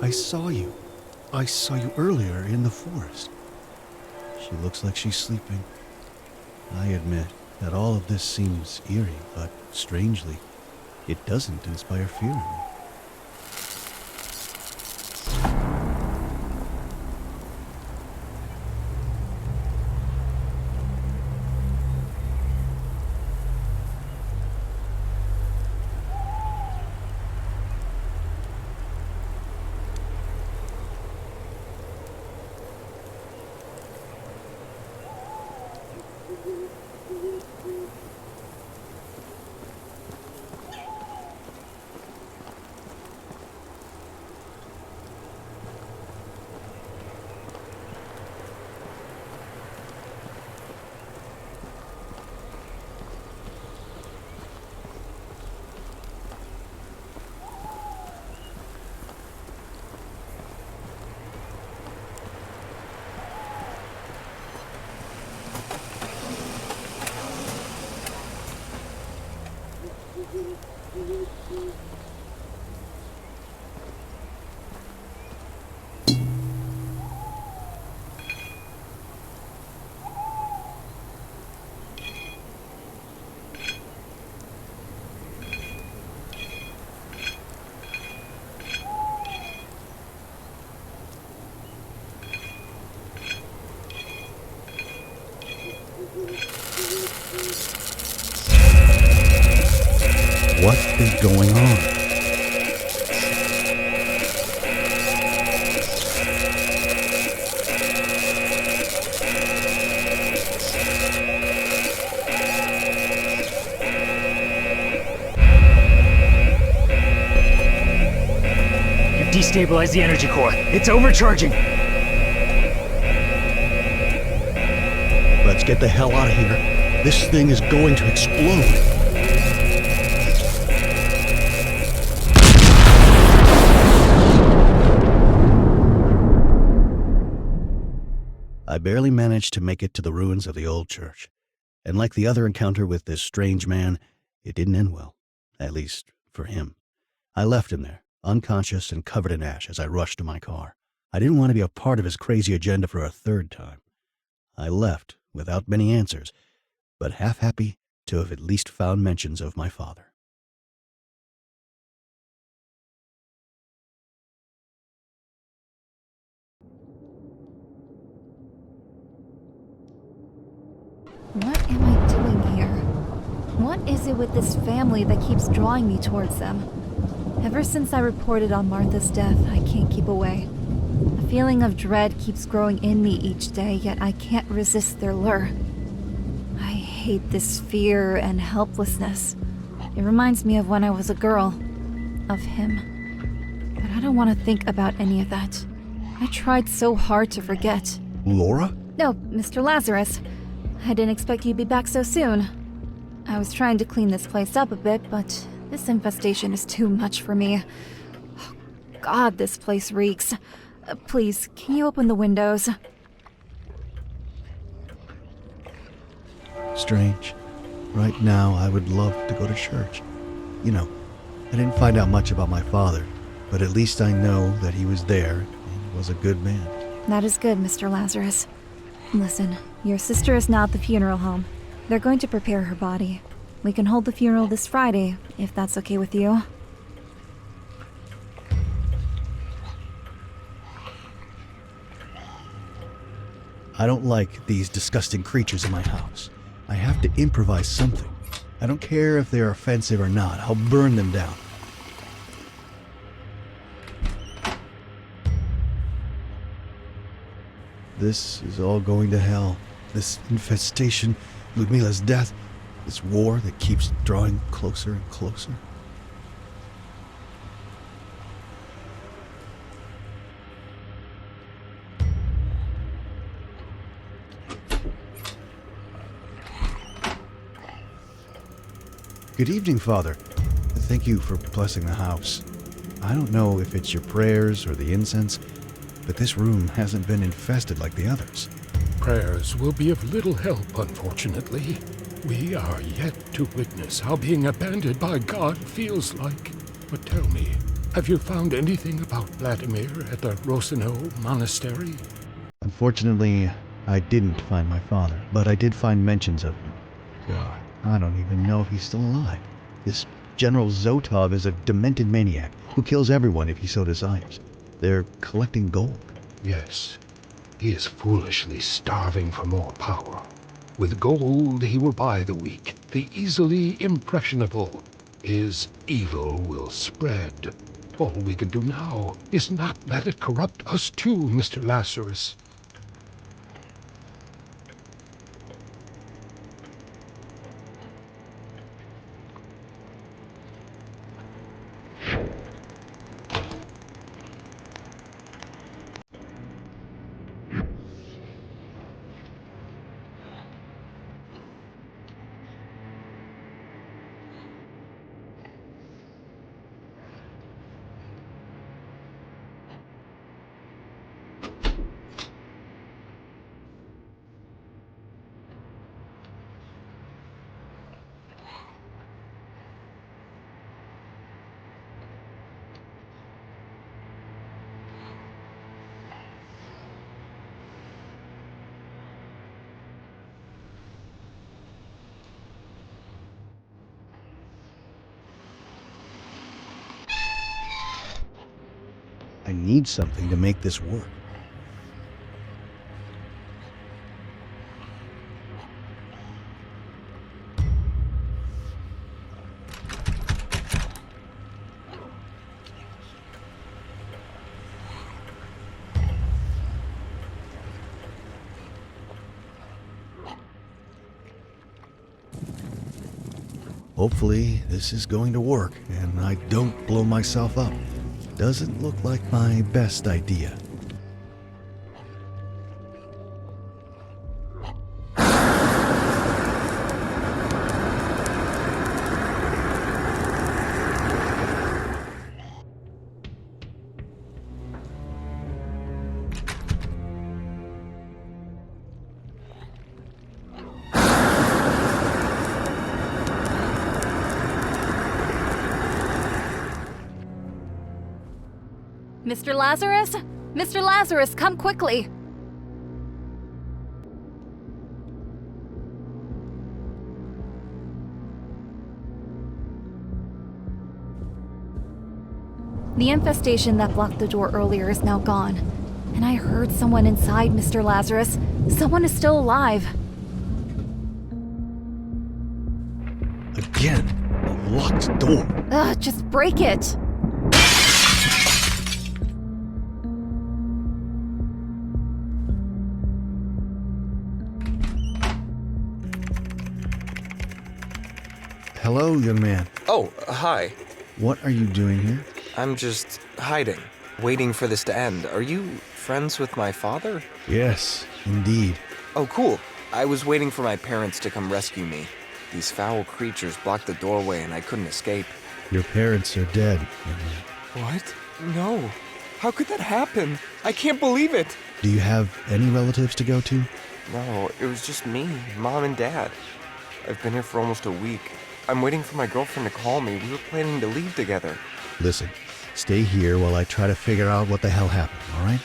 I saw you earlier in the forest. She looks like she's sleeping. I admit that all of this seems eerie, but strangely, it doesn't inspire fear in me. What is going on? You've destabilized the energy core. It's overcharging. Let's get the hell out of here. This thing is going to explode. I barely managed to make it to the ruins of the old church. And like the other encounter with this strange man, it didn't end well. At least, for him. I left him there, unconscious and covered in ash as I rushed to my car. I didn't want to be a part of his crazy agenda for a third time. I left without many answers, but half happy to have at least found mentions of my father. What am I doing here? What is it with this family that keeps drawing me towards them? Ever since I reported on Martha's death, I can't keep away. A feeling of dread keeps growing in me each day, yet I can't resist their lure. I hate this fear and helplessness. It reminds me of when I was a girl. Of him. But I don't want to think about any of that. I tried so hard to forget. Laura? No, Mr. Lazarus. I didn't expect you'd be back so soon. I was trying to clean this place up a bit, but this infestation is too much for me. Oh, God, this place reeks. Please, can you open the windows? Strange. Right now, I would love to go to church. You know, I didn't find out much about my father, but at least I know that he was there and was a good man. That is good, Mr. Lazarus. Listen, your sister is now at the funeral home. They're going to prepare her body. We can hold the funeral this Friday, if that's okay with you. I don't like these disgusting creatures in my house. I have to improvise something. I don't care if they're offensive or not. I'll burn them down. This is all going to hell. This infestation, Ludmila's death, this war that keeps drawing closer and closer. Good evening, Father. Thank you for blessing the house. I don't know if it's your prayers or the incense, but this room hasn't been infested like the others. Prayers will be of little help, unfortunately. We are yet to witness how being abandoned by God feels like. But tell me, have you found anything about Vladimir at the Rosino Monastery? Unfortunately, I didn't find my father, but I did find mentions of him. God, I don't even know if he's still alive. This General Zotov is a demented maniac who kills everyone if he so desires. They're collecting gold. Yes, he is foolishly starving for more power. With gold, he will buy the weak, the easily impressionable. His evil will spread. All we can do now is not let it corrupt us too, Mr. Lazarus. I need something to make this work. Hopefully, this is going to work and I don't blow myself up. Doesn't look like my best idea. Mr. Lazarus? Mr. Lazarus, come quickly! The infestation that blocked the door earlier is now gone. And I heard someone inside, Mr. Lazarus. Someone is still alive. Again, a locked door. Ugh, just break it! Hello, young man. Oh, hi. What are you doing here? I'm just hiding, waiting for this to end. Are you friends with my father? Yes, indeed. Oh, cool. I was waiting for my parents to come rescue me. These foul creatures blocked the doorway and I couldn't escape. Your parents are dead, young man. What? No. How could that happen? I can't believe it. Do you have any relatives to go to? No, it was just me, Mom and Dad. I've been here for almost a week. I'm waiting for my girlfriend to call me. We were planning to leave together. Listen, stay here while I try to figure out what the hell happened, all right?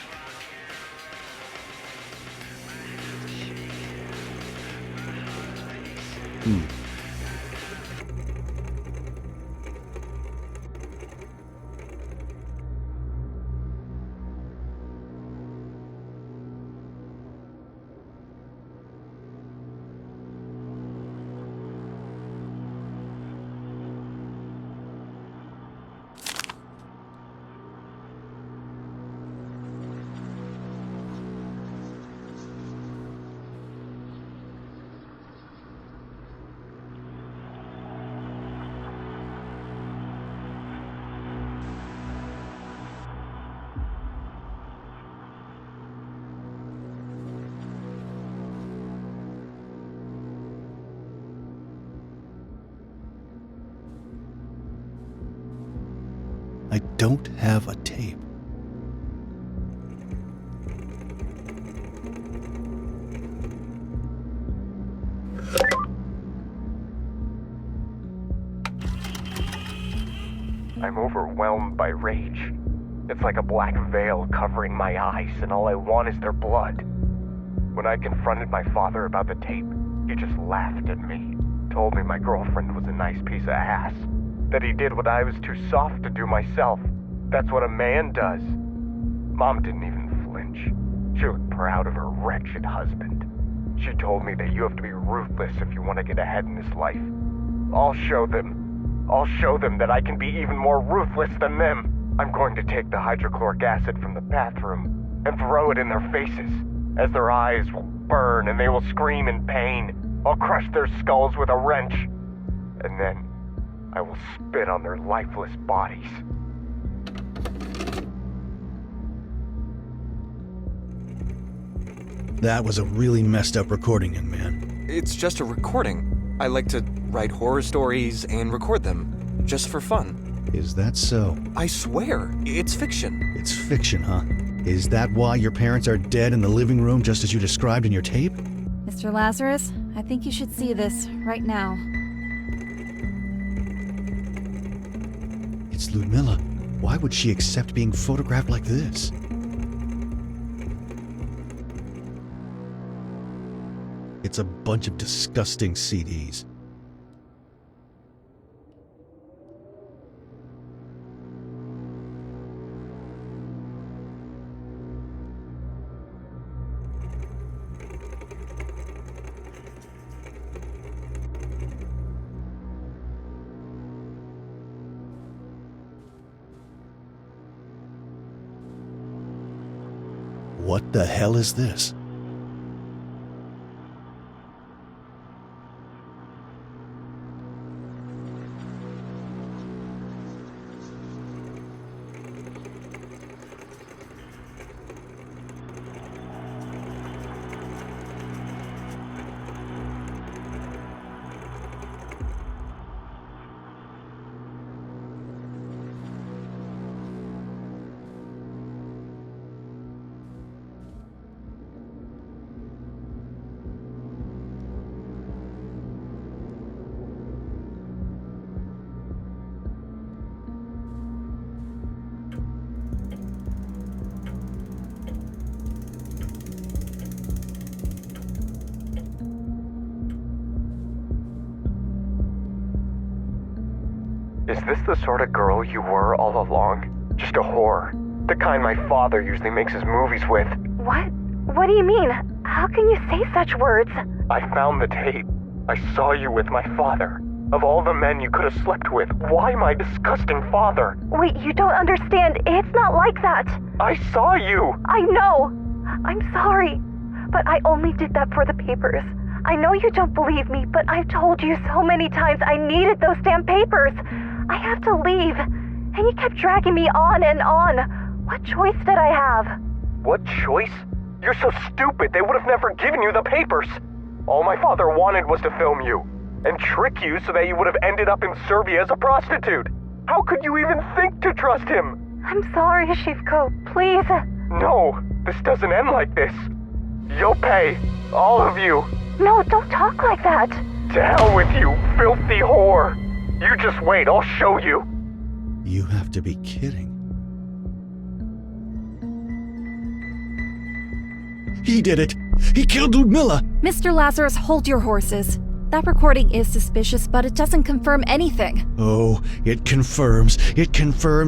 I don't have a tape. I'm overwhelmed by rage. It's like a black veil covering my eyes, and all I want is their blood. When I confronted my father about the tape, he just laughed at me, told me my girlfriend was a nice piece of ass, that he did what I was too soft to do myself. That's what a man does. Mom didn't even flinch. She looked proud of her wretched husband. She told me that you have to be ruthless if you want to get ahead in this life. I'll show them that I can be even more ruthless than them. I'm going to take the hydrochloric acid from the bathroom and throw it in their faces, as their eyes will burn and they will scream in pain. I'll crush their skulls with a wrench, and then I will spit on their lifeless bodies. That was a really messed up recording, young man. It's just a recording. I like to write horror stories and record them, just for fun. Is that so? I swear, it's fiction. It's fiction, huh? Is that why your parents are dead in the living room just as you described in your tape? Mr. Lazarus, I think you should see this right now. It's Ludmilla. Why would she accept being photographed like this? It's a bunch of disgusting CDs. What the hell is this? Is this the sort of girl you were all along? Just a whore? The kind my father usually makes his movies with? What? What do you mean? How can you say such words? I found the tape. I saw you with my father. Of all the men you could have slept with, why my disgusting father? Wait, you don't understand. It's not like that. I saw you! I know. I'm sorry. But I only did that for the papers. I know you don't believe me, but I've told you so many times I needed those damn papers. I have to leave. And you kept dragging me on and on. What choice did I have? What choice? You're so stupid, they would have never given you the papers. All my father wanted was to film you, and trick you so that you would have ended up in Serbia as a prostitute. How could you even think to trust him? I'm sorry, Shivko. Please. No, this doesn't end like this. You'll pay. All of you. No, don't talk like that. To hell with you, filthy whore. You just wait, I'll show you. You have to be kidding. He did it! He killed Ludmilla! Mr. Lazarus, hold your horses. That recording is suspicious, but it doesn't confirm anything. Oh, it confirms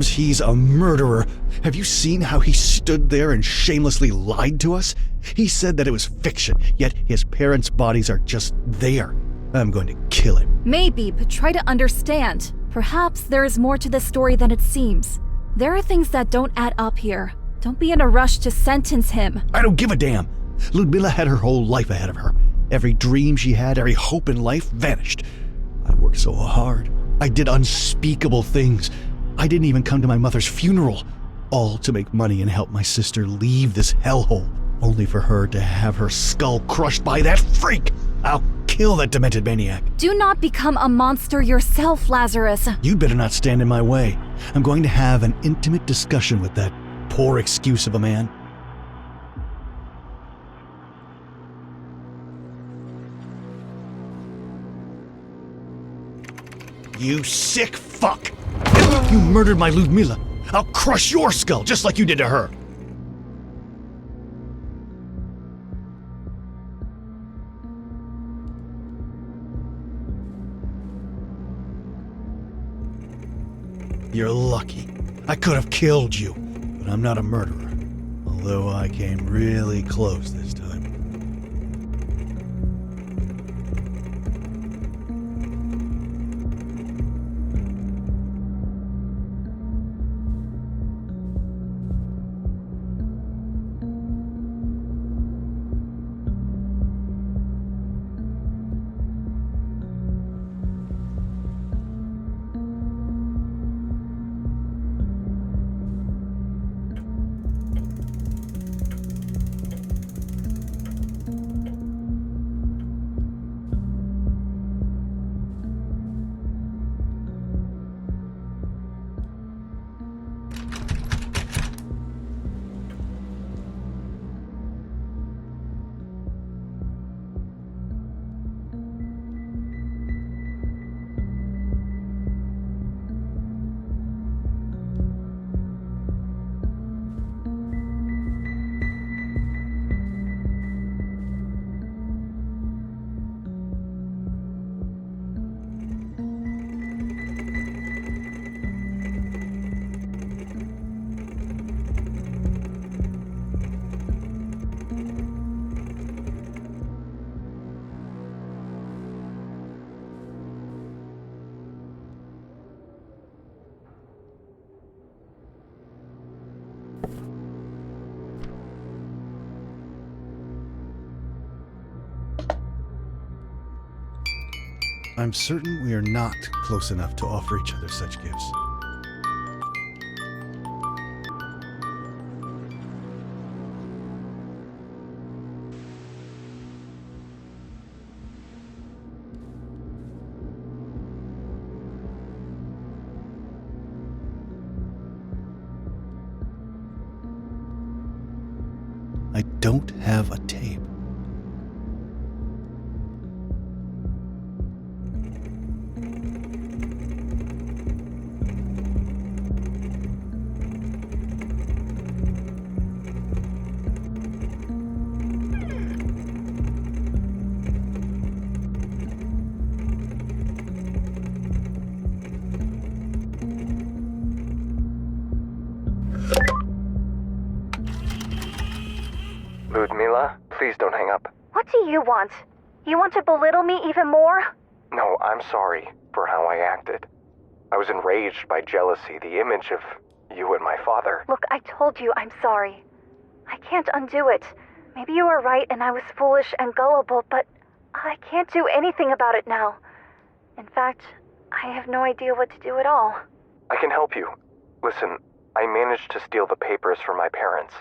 he's a murderer. Have you seen how he stood there and shamelessly lied to us? He said that it was fiction, yet his parents' bodies are just there. I'm going to kill him. Maybe, but try to understand. Perhaps there is more to this story than it seems. There are things that don't add up here. Don't be in a rush to sentence him. I don't give a damn. Ludmilla had her whole life ahead of her. Every dream she had, every hope in life vanished. I worked so hard. I did unspeakable things. I didn't even come to my mother's funeral. All to make money and help my sister leave this hellhole, only for her to have her skull crushed by that freak. I'll kill that demented maniac. Do not become a monster yourself, Lazarus. You'd better not stand in my way. I'm going to have an intimate discussion with that poor excuse of a man. You sick fuck! You murdered my Ludmilla. I'll crush your skull just like you did to her. You're lucky. I could have killed you, but I'm not a murderer. Although I came really close this time. I'm certain we are not close enough to offer each other such gifts. I don't have a tape. coming up. What do you want? You want to belittle me even more? No, I'm sorry for how I acted. I was enraged by jealousy, the image of you and my father. Look, I told you I'm sorry. I can't undo it. Maybe you were right and I was foolish and gullible, but I can't do anything about it now. In fact, I have no idea what to do at all. I can help you. Listen, I managed to steal the papers from my parents.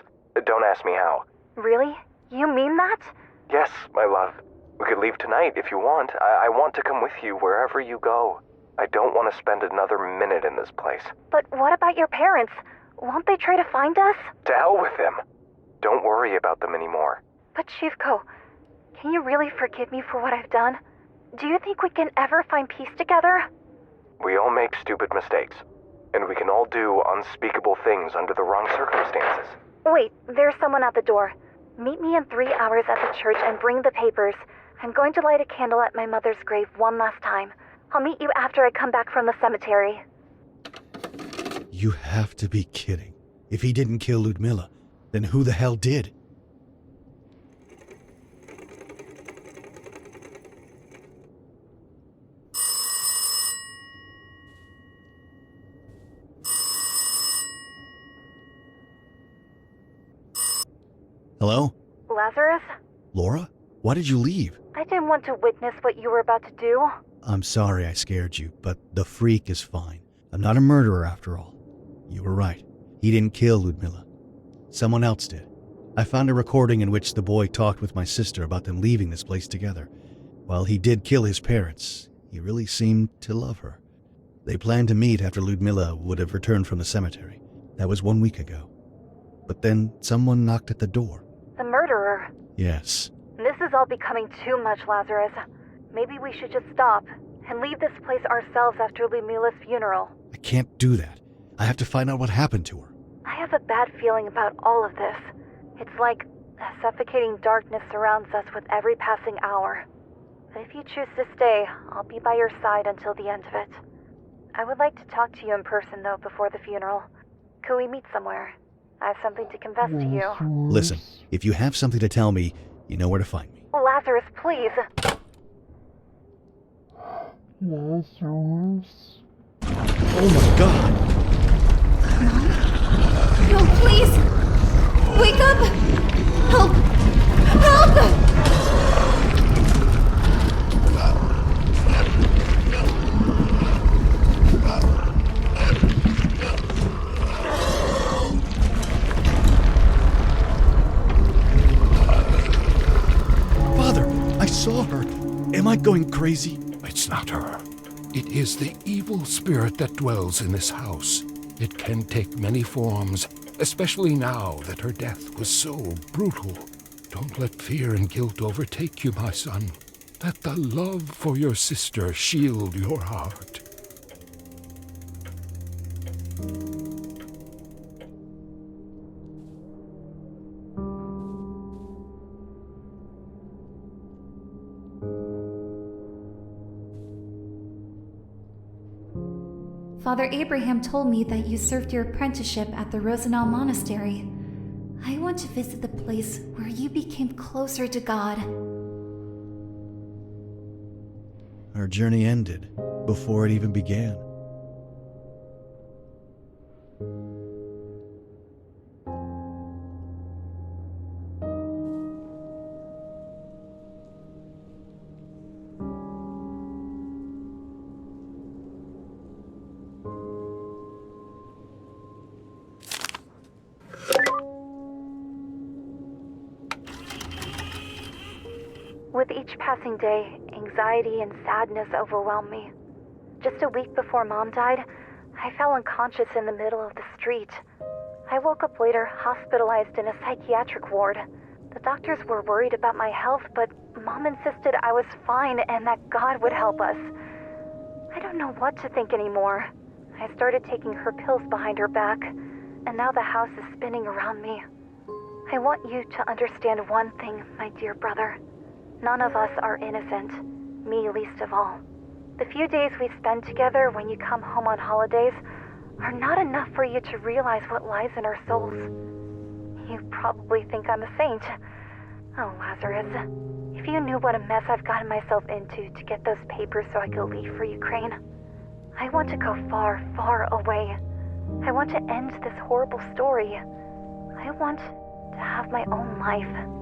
Don't ask me how. Really? You mean that? Yes, my love. We could leave tonight if you want. I want to come with you wherever you go. I don't want to spend another minute in this place. But what about your parents? Won't they try to find us? To hell with them. Don't worry about them anymore. But Shivko, can you really forgive me for what I've done? Do you think we can ever find peace together? We all make stupid mistakes. And we can all do unspeakable things under the wrong circumstances. Wait, there's someone at the door. Meet me in 3 hours at the church and bring the papers. I'm going to light a candle at my mother's grave one last time. I'll meet you after I come back from the cemetery. You have to be kidding. If he didn't kill Ludmilla, then who the hell did? Hello? Lazarus? Laura? Why did you leave? I didn't want to witness what you were about to do. I'm sorry I scared you, but the freak is fine. I'm not a murderer after all. You were right. He didn't kill Ludmilla. Someone else did. I found a recording in which the boy talked with my sister about them leaving this place together. While he did kill his parents, he really seemed to love her. They planned to meet after Ludmilla would have returned from the cemetery. That was 1 week ago. But then someone knocked at the door. The murderer? Yes. This is all becoming too much, Lazarus. Maybe we should just stop and leave this place ourselves after Ludmilla's funeral. I can't do that. I have to find out what happened to her. I have a bad feeling about all of this. It's like a suffocating darkness surrounds us with every passing hour. But if you choose to stay, I'll be by your side until the end of it. I would like to talk to you in person, though, before the funeral. Could we meet somewhere? I have something to confess to you. Listen, if you have something to tell me, you know where to find me. Lazarus, please. Lazarus. Oh my God! No, please! Wake up! Help! Help! Father, I saw her. Am I going crazy? It's not her. It is the evil spirit that dwells in this house. It can take many forms, especially now that her death was so brutal. Don't let fear and guilt overtake you, my son. Let the love for your sister shield your heart. Father Abraham told me that you served your apprenticeship at the Rosenau Monastery. I want to visit the place where you became closer to God. Our journey ended before it even began. With each passing day, anxiety and sadness overwhelmed me. Just a week before Mom died, I fell unconscious in the middle of the street. I woke up later, hospitalized in a psychiatric ward. The doctors were worried about my health, but Mom insisted I was fine and that God would help us. I don't know what to think anymore. I started taking her pills behind her back, and now the house is spinning around me. I want you to understand one thing, my dear brother. None of us are innocent, me least of all. The few days we spend together when you come home on holidays are not enough for you to realize what lies in our souls. You probably think I'm a saint. Oh, Lazarus, if you knew what a mess I've gotten myself into to get those papers so I could leave for Ukraine. I want to go far, far away. I want to end this horrible story. I want to have my own life.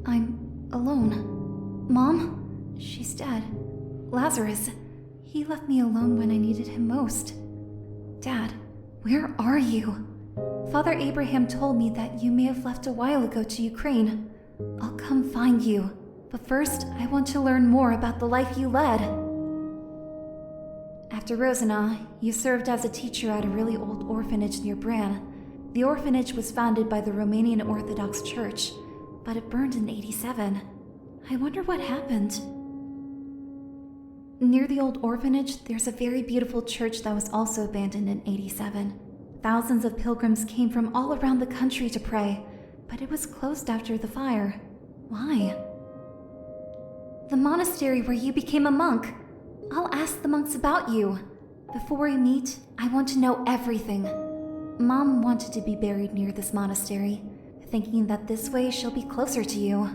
I'm alone. Mom? She's dead. Lazarus, he left me alone when I needed him most. Dad, where are you? Father Abraham told me that you may have left a while ago to Ukraine. I'll come find you. But first, I want to learn more about the life you led. After Rosina, you served as a teacher at a really old orphanage near Bran. The orphanage was founded by the Romanian Orthodox Church, but it burned in '87. I wonder what happened. Near the old orphanage, there's a very beautiful church that was also abandoned in '87. Thousands of pilgrims came from all around the country to pray, but it was closed after the fire. Why? The monastery where you became a monk. I'll ask the monks about you. Before we meet, I want to know everything. Mom wanted to be buried near this monastery, thinking that this way she'll be closer to you.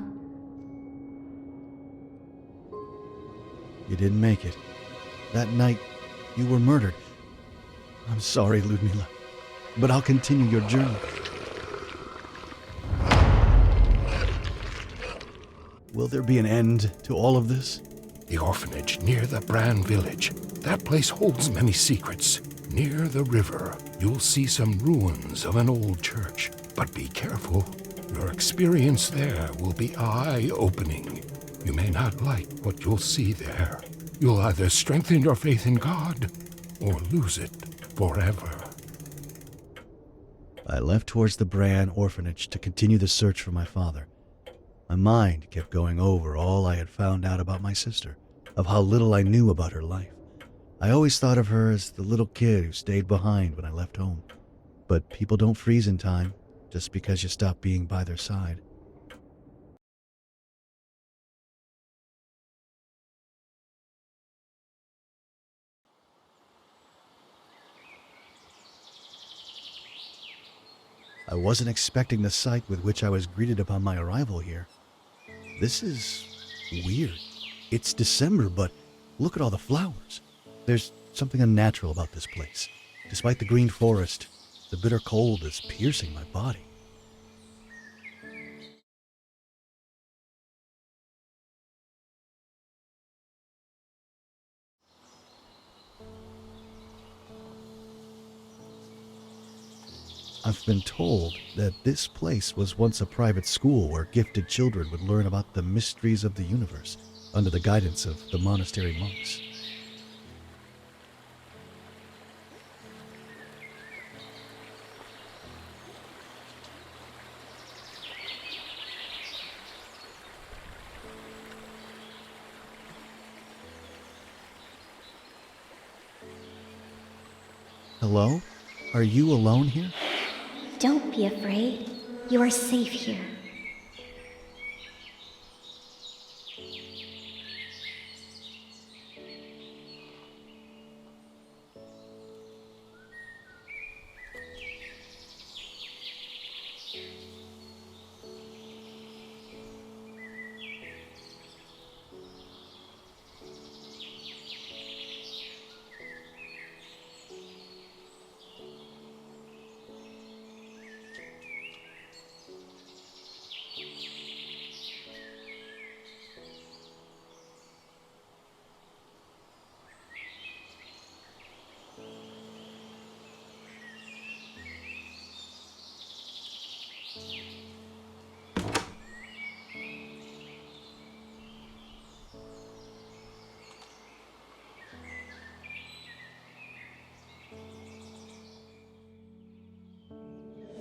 You didn't make it. That night, you were murdered. I'm sorry, Ludmila, but I'll continue your journey. Will there be an end to all of this? The orphanage near the Bran village. That place holds many secrets. Near the river, you'll see some ruins of an old church. But be careful. Your experience there will be eye-opening. You may not like what you'll see there. You'll either strengthen your faith in God or lose it forever. I left towards the Bran orphanage to continue the search for my father. My mind kept going over all I had found out about my sister, of how little I knew about her life. I always thought of her as the little kid who stayed behind when I left home. But people don't freeze in time just because you stop being by their side. I wasn't expecting the sight with which I was greeted upon my arrival here. This is weird. It's December, but look at all the flowers. There's something unnatural about this place. Despite the green forest, the bitter cold is piercing my body. I've been told that this place was once a private school where gifted children would learn about the mysteries of the universe under the guidance of the monastery monks. Hello? Are you alone here? Don't be afraid. You are safe here.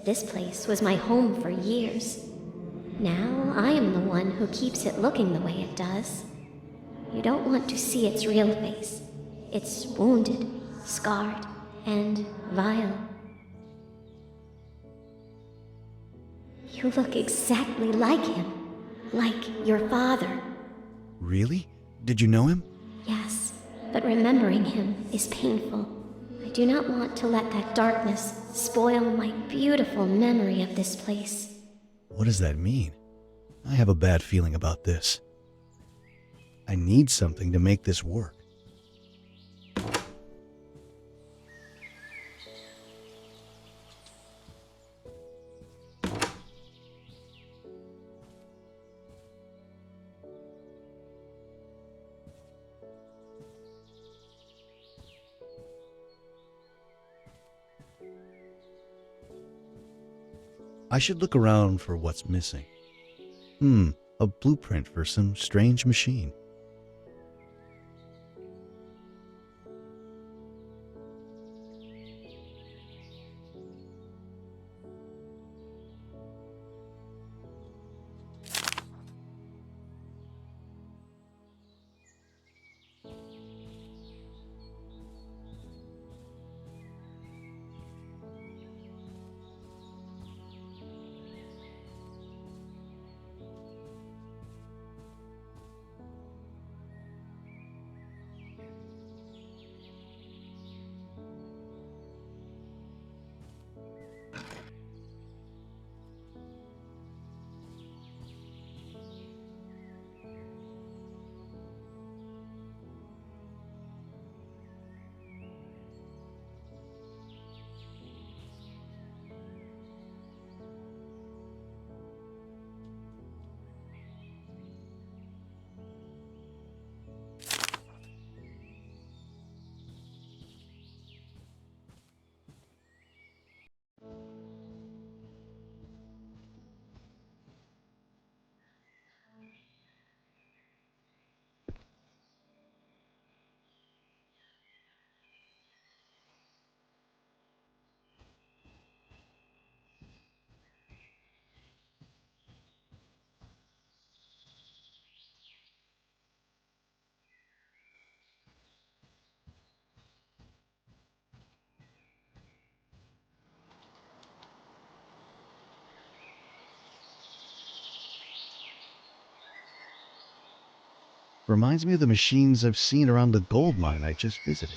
This place was my home for years. Now I am the one who keeps it looking the way it does. You don't want to see its real face. It's wounded, scarred, and vile. You look exactly like him. Like your father. Really? Did you know him? Yes, but remembering him is painful. I do not want to let that darkness spoil my beautiful memory of this place. What does that mean? I have a bad feeling about this. I need something to make this work. I should look around for what's missing. A blueprint for some strange machine. Reminds me of the machines I've seen around the gold mine I just visited.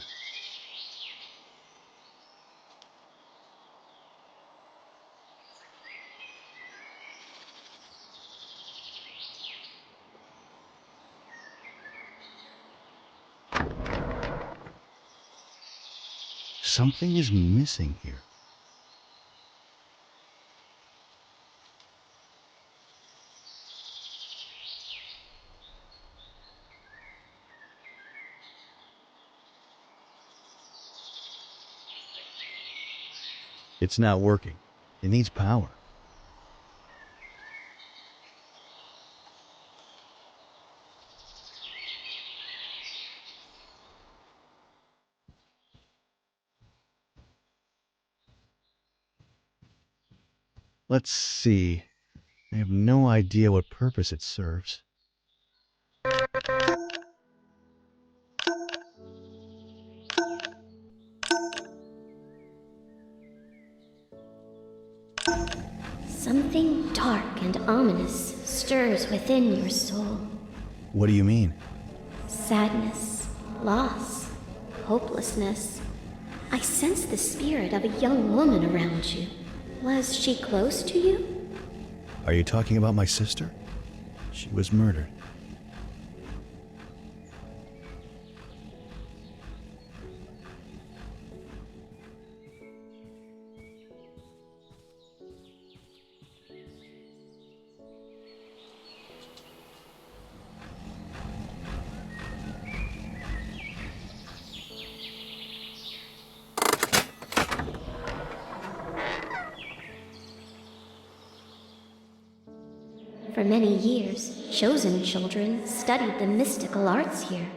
Something is missing here. It's not working. It needs power. Let's see. I have no idea what purpose it serves. Something dark and ominous stirs within your soul. What do you mean? Sadness, loss, hopelessness. I sense the spirit of a young woman around you. Was she close to you? Are you talking about my sister? She was murdered. For many years, chosen children studied the mystical arts here.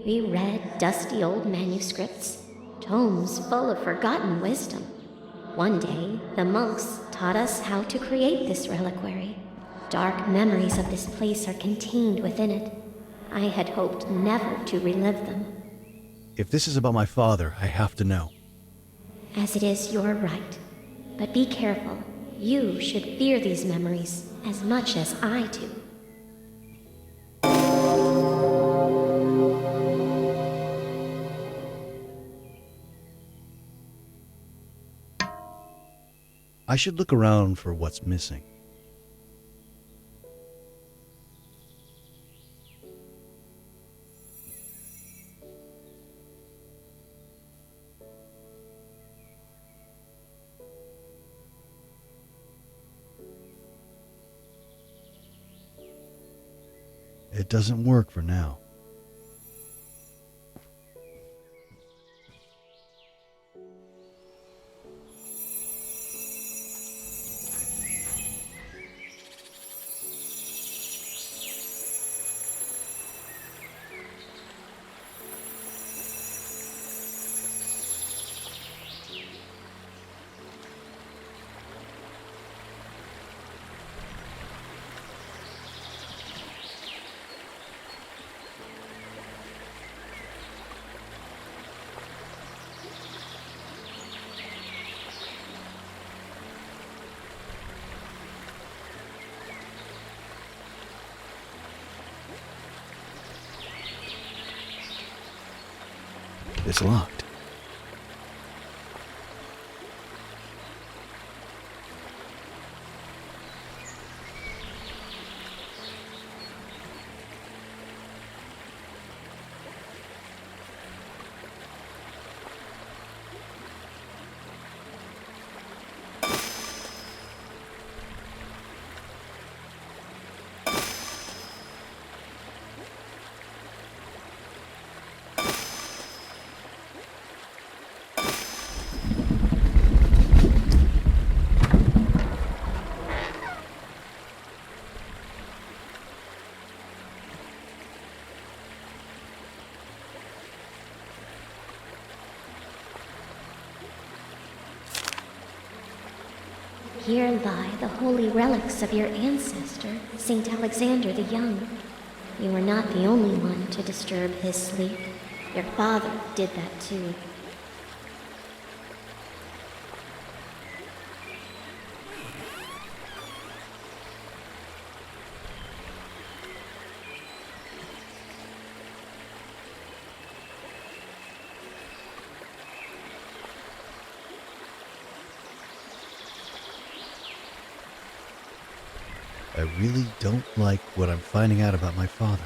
We read dusty old manuscripts, tomes full of forgotten wisdom. One day, the monks taught us how to create this reliquary. Dark memories of this place are contained within it. I had hoped never to relive them. If this is about my father, I have to know. As it is your right. But be careful. You should fear these memories as much as I do. I should look around for what's missing. It doesn't work for now. It's locked. Here lie the holy relics of your ancestor, Saint Alexander the Young. You were not the only one to disturb his sleep. Your father did that too. I really don't like what I'm finding out about my father.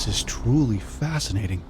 This is truly fascinating.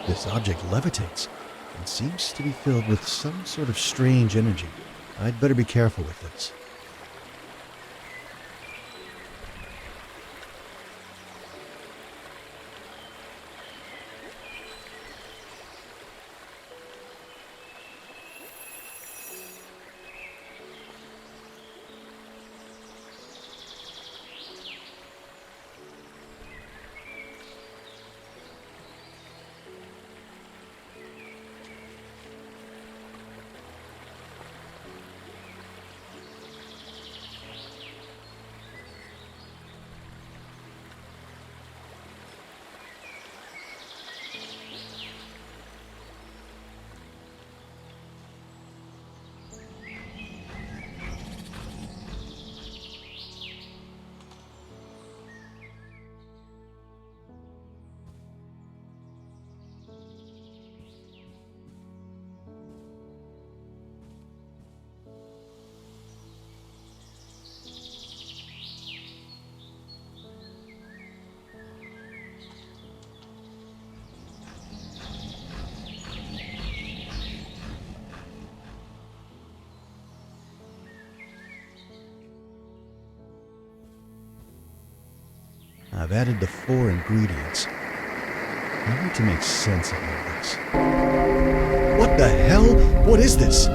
This object levitates and seems to be filled with some sort of strange energy. I'd better be careful with this. I've added the 4 ingredients. I need to make sense of all this. What the hell? What is this?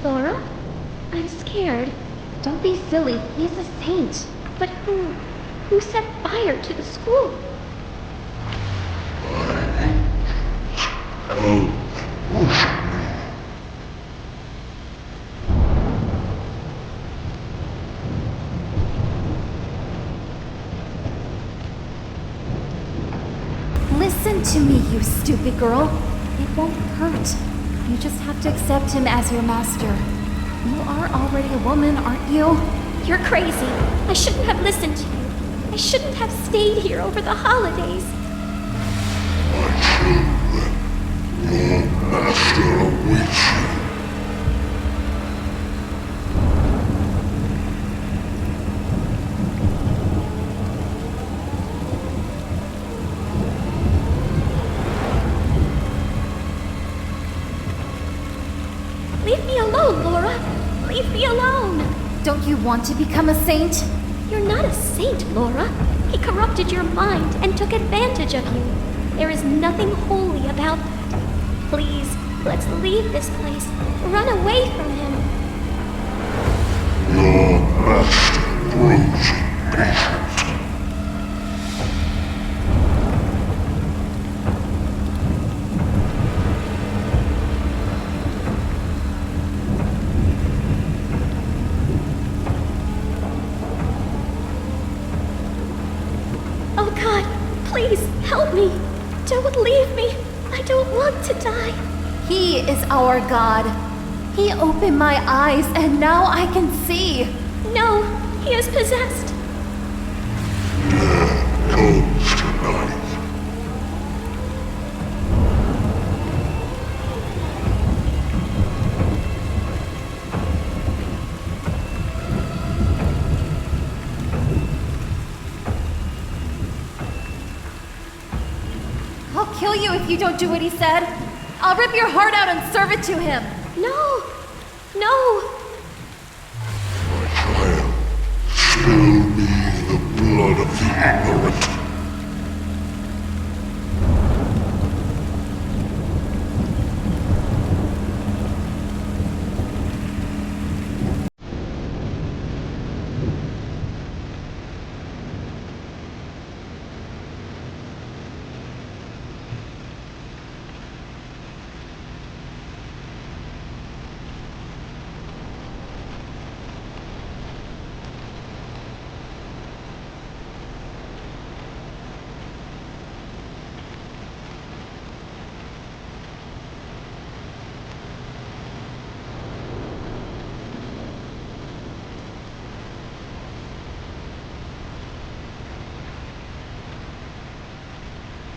Laura? I'm scared. Don't be silly. He's a saint. But who? Who set fire to the school? Listen to me, you stupid girl. It won't hurt. You just have to accept him as your master. You are already a woman, aren't you? You're crazy. I shouldn't have listened to you. I shouldn't have stayed here over the holidays. Your master awaits you. Leave me alone, Laura. Leave me alone. You want to become a saint? You're not a saint, Laura. He corrupted your mind and took advantage of you. There is nothing holy about that. Please, let's leave this place. Run away from him. Your master grows impatient. Oh God, please help me. Don't leave me. I don't want to die. He is our God. He opened my eyes and now I can see. No, he is possessed. Death comes tonight. I'll kill you if you don't do what he said. I'll rip your heart out and serve it to him. No, no. My child, spill me the blood of the ignorant.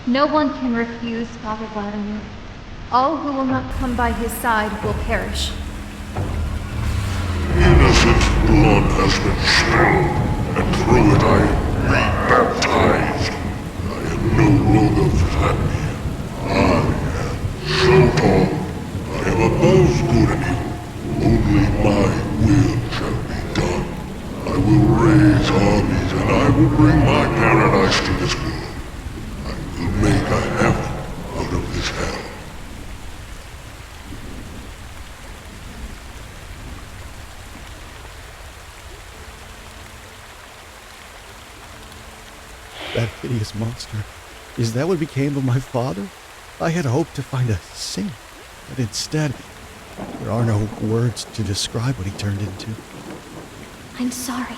No one can refuse Father Vladimir. All who will not come by his side will perish. Innocent blood has been spilled, and through it I am rebaptized. I am no longer Vladimir. I am Shotor. I am above good and evil. Only my will shall be done. I will raise armies, and I will bring my paradise to this world. I will make a heaven out of this hell. That hideous monster. Is that what became of my father? I had hoped to find a saint, but instead, there are no words to describe what he turned into. I'm sorry.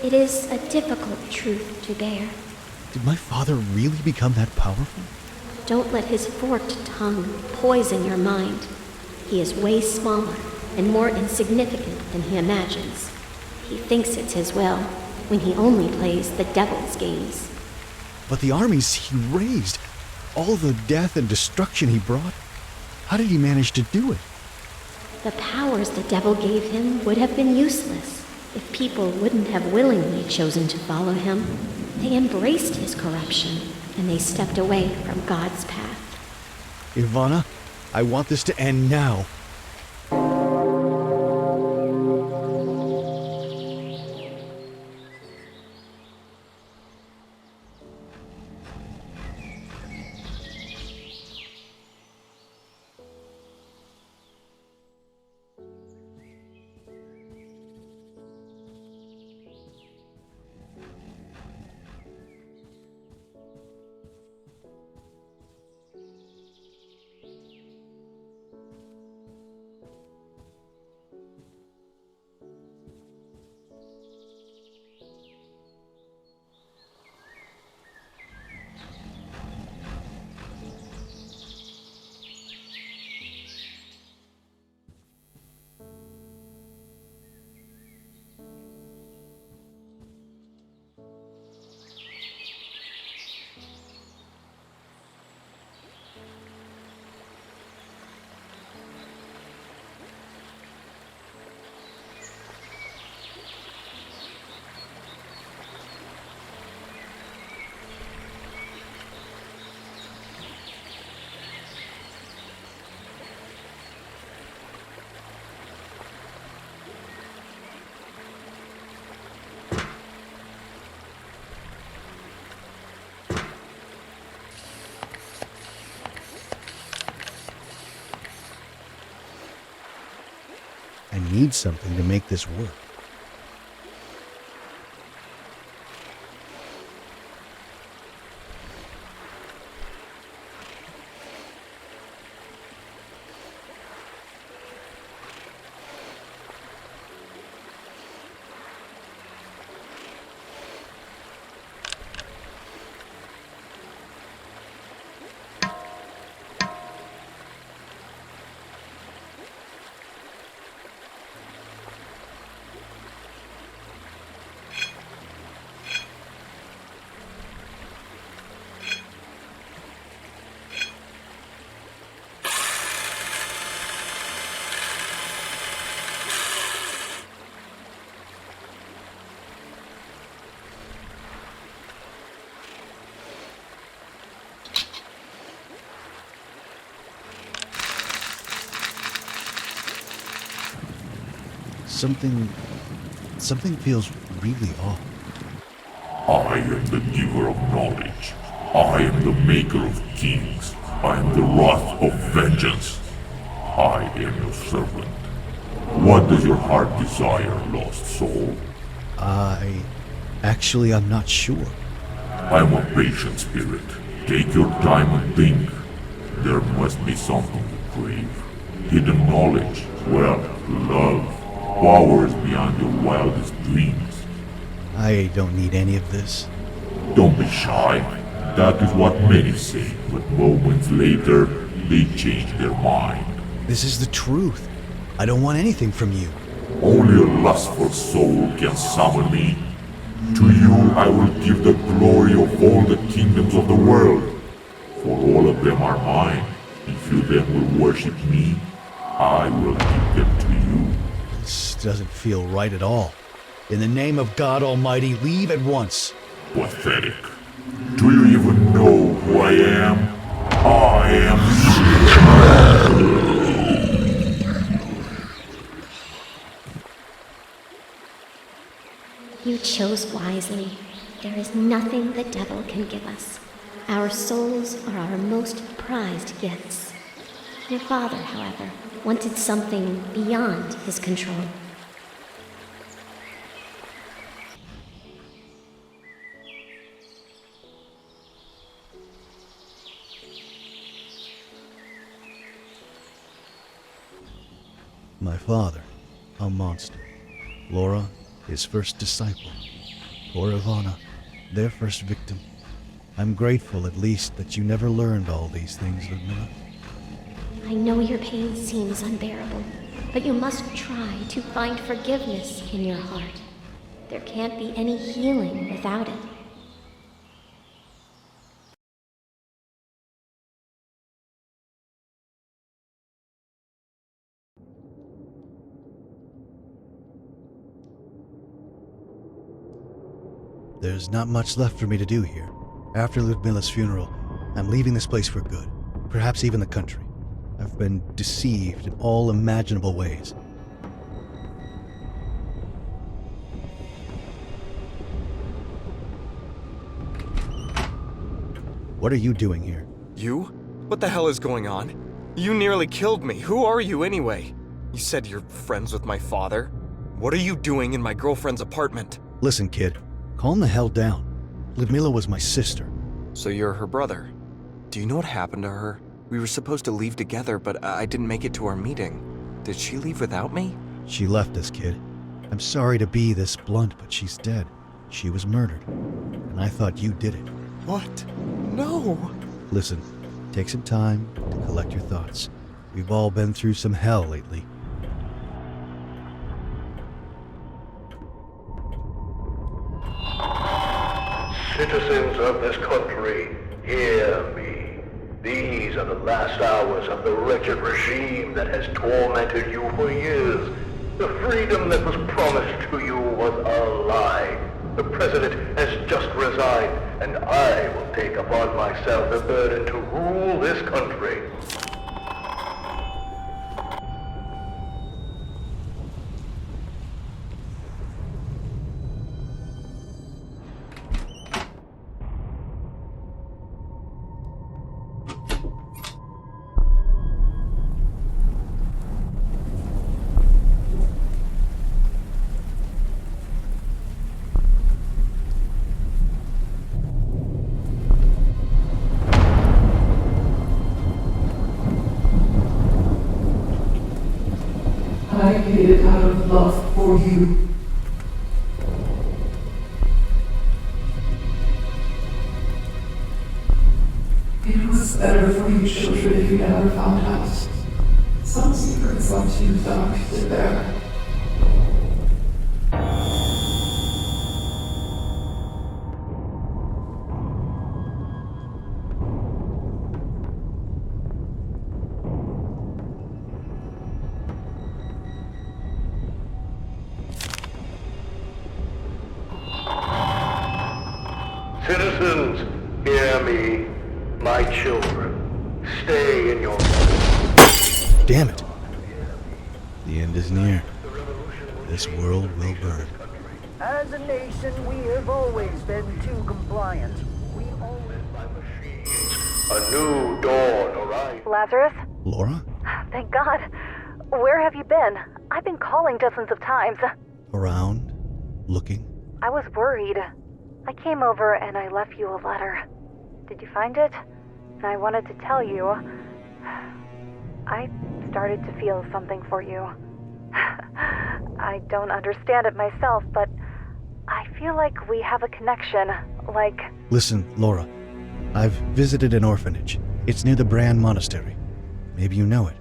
It is a difficult truth to bear. Did my father really become that powerful? Don't let his forked tongue poison your mind. He is way smaller and more insignificant than he imagines. He thinks it's his will, when he only plays the devil's games. But the armies he raised, all the death and destruction he brought, how did he manage to do it? The powers the devil gave him would have been useless if people wouldn't have willingly chosen to follow him. They embraced his corruption, and they stepped away from God's path. Ivana, I want this to end now. need something to make this work. Something feels really off. I am the giver of knowledge. I am the maker of kings. I am the wrath of vengeance. I am your servant. What does your heart desire, lost soul? I'm not sure. I am a patient spirit. Take your time and think. There must be something to crave. Hidden knowledge, wealth, love, powers beyond your wildest dreams. I don't need any of this. Don't be shy. That is what many say, but moments later, they change their mind. This is the truth. I don't want anything from you. Only a lustful soul can summon me. To you I will give the glory of all the kingdoms of the world. For all of them are mine. If you then will worship me, I will give them to you. This doesn't feel right at all. In the name of God Almighty, leave at once. Pathetic. Do you even know who I am? I am... You chose wisely. There is nothing the devil can give us. Our souls are our most prized gifts. Your father, however, wanted something beyond his control. My father, a monster. Laura, his first disciple. Poor Ivana, their first victim. I'm grateful at least that you never learned all these things, Ludmilla. I know your pain seems unbearable, but you must try to find forgiveness in your heart. There can't be any healing without it. There's not much left for me to do here. After Ludmilla's funeral, I'm leaving this place for good. Perhaps even the country. I've been deceived in all imaginable ways. What are you doing here? You? What the hell is going on? You nearly killed me. Who are you anyway? You said you're friends with my father. What are you doing in my girlfriend's apartment? Listen, kid. Calm the hell down. Ludmilla was my sister. So you're her brother. Do you know what happened to her? We were supposed to leave together, but I didn't make it to our meeting. Did she leave without me? She left us, kid. I'm sorry to be this blunt, but she's dead. She was murdered. And I thought you did it. What? No! Listen, take some time to collect your thoughts. We've all been through some hell lately. Citizens of this country, hear me. These are the last hours of the wretched regime that has tormented you for years. The freedom that was promised to you was a lie. The president has just resigned, and I will take upon myself the burden to rule this country. did it out of love for you. It was better for you children if you never found out. Some secrets are too dark to bear. Citizens, hear me. My children, stay in your... Damn it. The end is near. This world will burn. As a nation, we have always been too compliant. We always by machines. A new dawn arrives. Lazarus? Laura? Thank God. Where have you been? I've been calling dozens of times. Around? Looking? I was worried. I came over and I left you a letter. Did you find it? And I wanted to tell you, I started to feel something for you. I don't understand it myself, but I feel like we have a connection, like... Listen, Laura. I've visited an orphanage. It's near the Bran Monastery. Maybe you know it.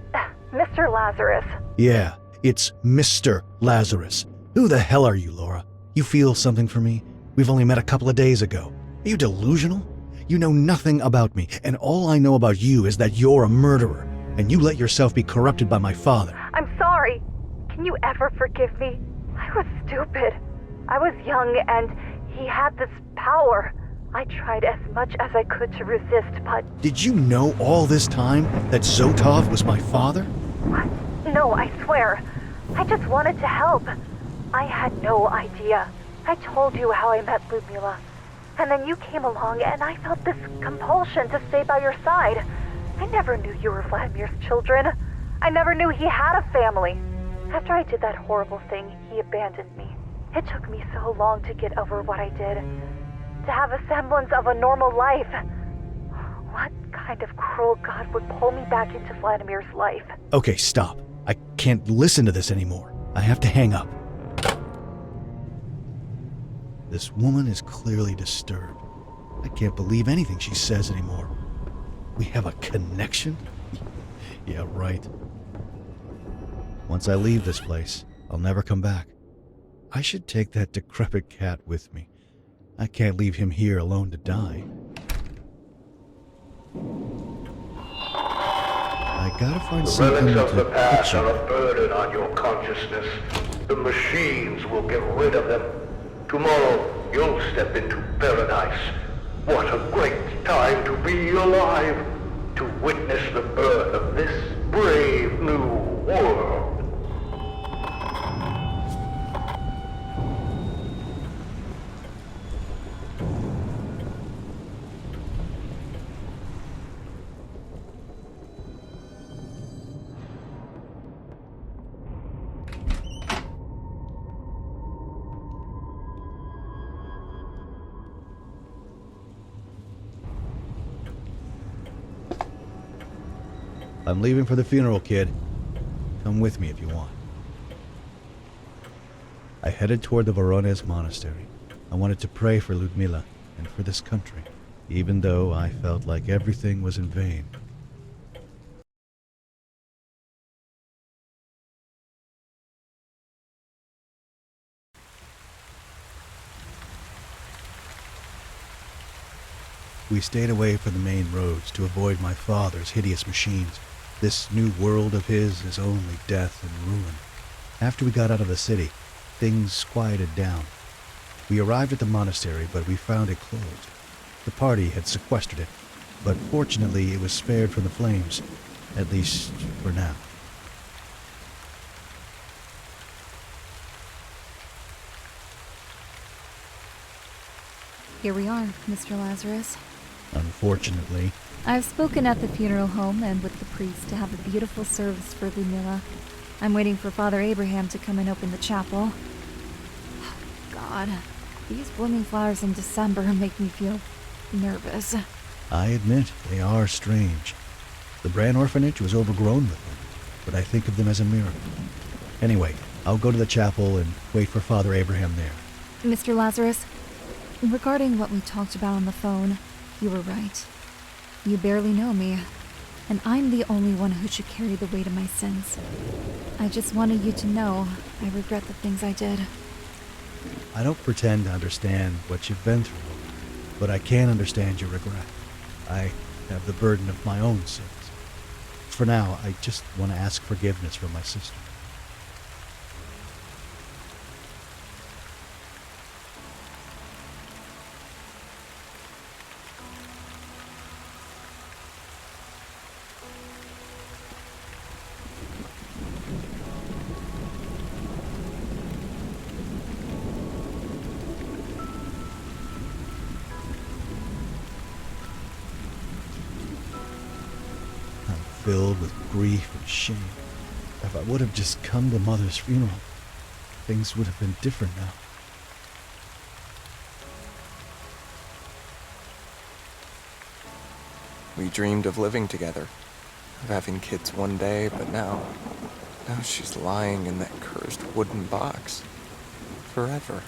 Mr. Lazarus. Yeah, it's Mr. Lazarus. Who the hell are you, Laura? You feel something for me? We've only met a couple of days ago. Are you delusional? You know nothing about me, and all I know about you is that you're a murderer, and you let yourself be corrupted by my father. I'm sorry. Can you ever forgive me? I was stupid. I was young, and he had this power. I tried as much as I could to resist, but... Did you know all this time that Zotov was my father? What? No, I swear. I just wanted to help. I had no idea. I told you how I met Ludmila. And then you came along, and I felt this compulsion to stay by your side. I never knew you were Vladimir's children. I never knew he had a family. After I did that horrible thing, he abandoned me. It took me so long to get over what I did. To have a semblance of a normal life. What kind of cruel god would pull me back into Vladimir's life? Okay, stop. I can't listen to this anymore. I have to hang up. This woman is clearly disturbed. I can't believe anything she says anymore. We have a connection? Yeah, right. Once I leave this place, I'll never come back. I should take that decrepit cat with me. I can't leave him here alone to die. I gotta find The something relics of the to past put you. are a burden on your consciousness. The machines will get rid of them. Tomorrow, you'll step into paradise. What a great time to be alive, to witness the birth of this brave new world. I'm leaving for the funeral, kid. Come with me if you want. I headed toward the Voronezh Monastery. I wanted to pray for Ludmila and for this country, even though I felt like everything was in vain. We stayed away from the main roads to avoid my father's hideous machines. This new world of his is only death and ruin. After we got out of the city, things quieted down. We arrived at the monastery, but we found it closed. The party had sequestered it, but fortunately it was spared from the flames, at least for now. Here we are, Mr. Lazarus. Unfortunately, I've spoken at the funeral home and with the priest to have a beautiful service for Ludmila. I'm waiting for Father Abraham to come and open the chapel. God, these blooming flowers in December make me feel nervous. I admit they are strange. The Bran orphanage was overgrown with them, but I think of them as a miracle. Anyway, I'll go to the chapel and wait for Father Abraham there. Mr. Lazarus, regarding what we talked about on the phone, you were right. You barely know me, and I'm the only one who should carry the weight of my sins. I just wanted you to know I regret the things I did. I don't pretend to understand what you've been through, but I can understand your regret. I have the burden of my own sins. For now, I just want to ask forgiveness from my sister. Filled with grief and shame. If I would have just come to Mother's funeral, things would have been different now. We dreamed of living together, of having kids one day, but now she's lying in that cursed wooden box. Forever.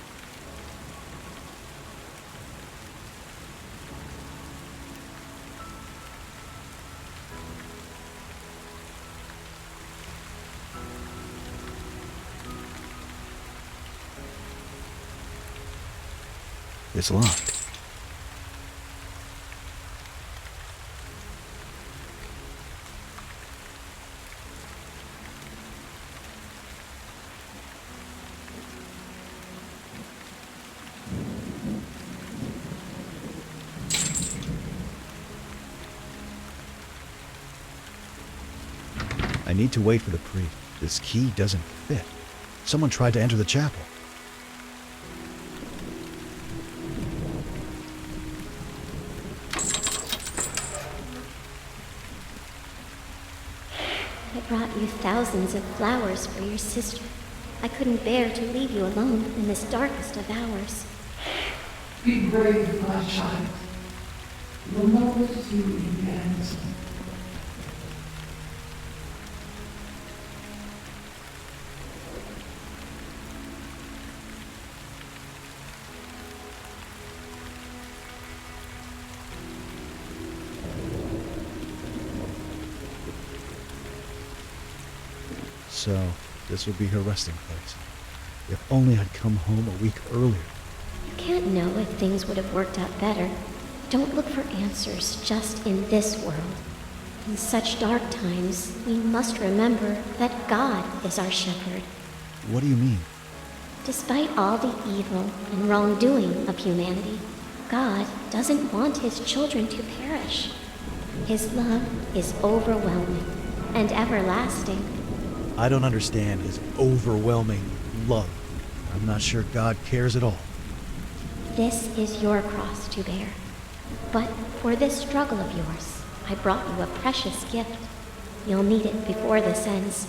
It's locked. I need to wait for the priest. This key doesn't fit. Someone tried to enter the chapel. I brought you thousands of flowers for your sister. I couldn't bear to leave you alone in this darkest of hours. Be brave, my child. You'll know what to do in the end. So, this would be her resting place. If only I'd come home a week earlier. You can't know if things would have worked out better. Don't look for answers just in this world. In such dark times, we must remember that God is our shepherd. What do you mean? Despite all the evil and wrongdoing of humanity, God doesn't want his children to perish. His love is overwhelming and everlasting. I don't understand his overwhelming love. I'm not sure God cares at all. This is your cross to bear. But for this struggle of yours, I brought you a precious gift. You'll need it before this ends.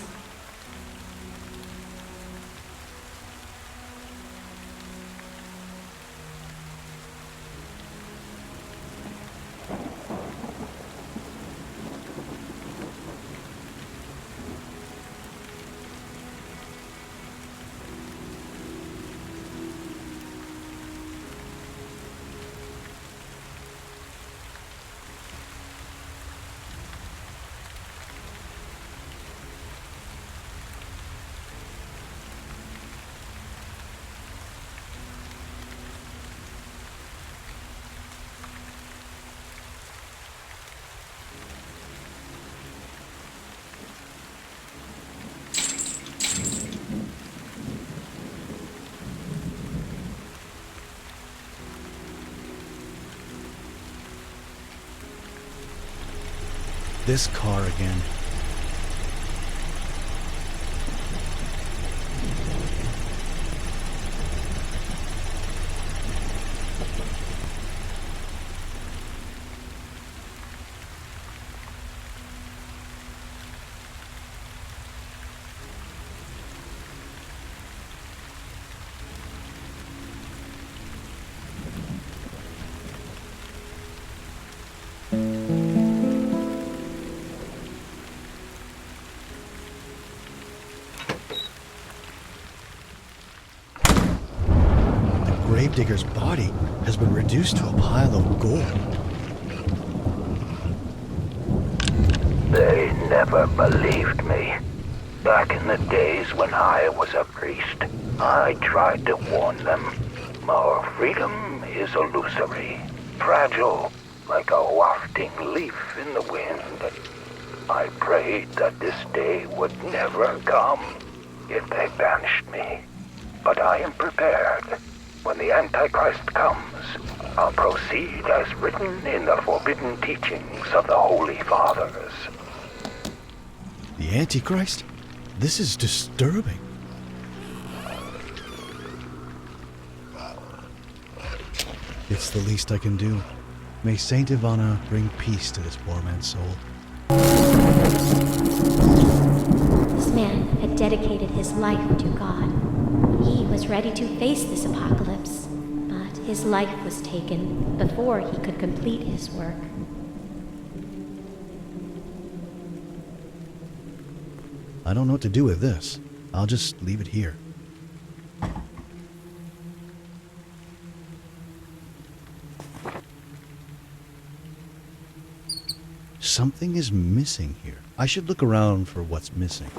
This car again. gravedigger's body has been reduced to a pile of gold. They never believed me. Back in the days when I was a priest, I tried to warn them. Our freedom is illusory, fragile, like a wafting leaf in the wind. I prayed that this day would never come if they banished me. But I am prepared. When the Antichrist comes, I'll proceed as written in the forbidden teachings of the Holy Fathers. The Antichrist? This is disturbing. It's the least I can do. May Saint Ivana bring peace to this poor man's soul. This man had dedicated his life to God. He was ready to face this apocalypse, but his life was taken before he could complete his work. I don't know what to do with this. I'll just leave it here. Something is missing here. I should look around for what's missing.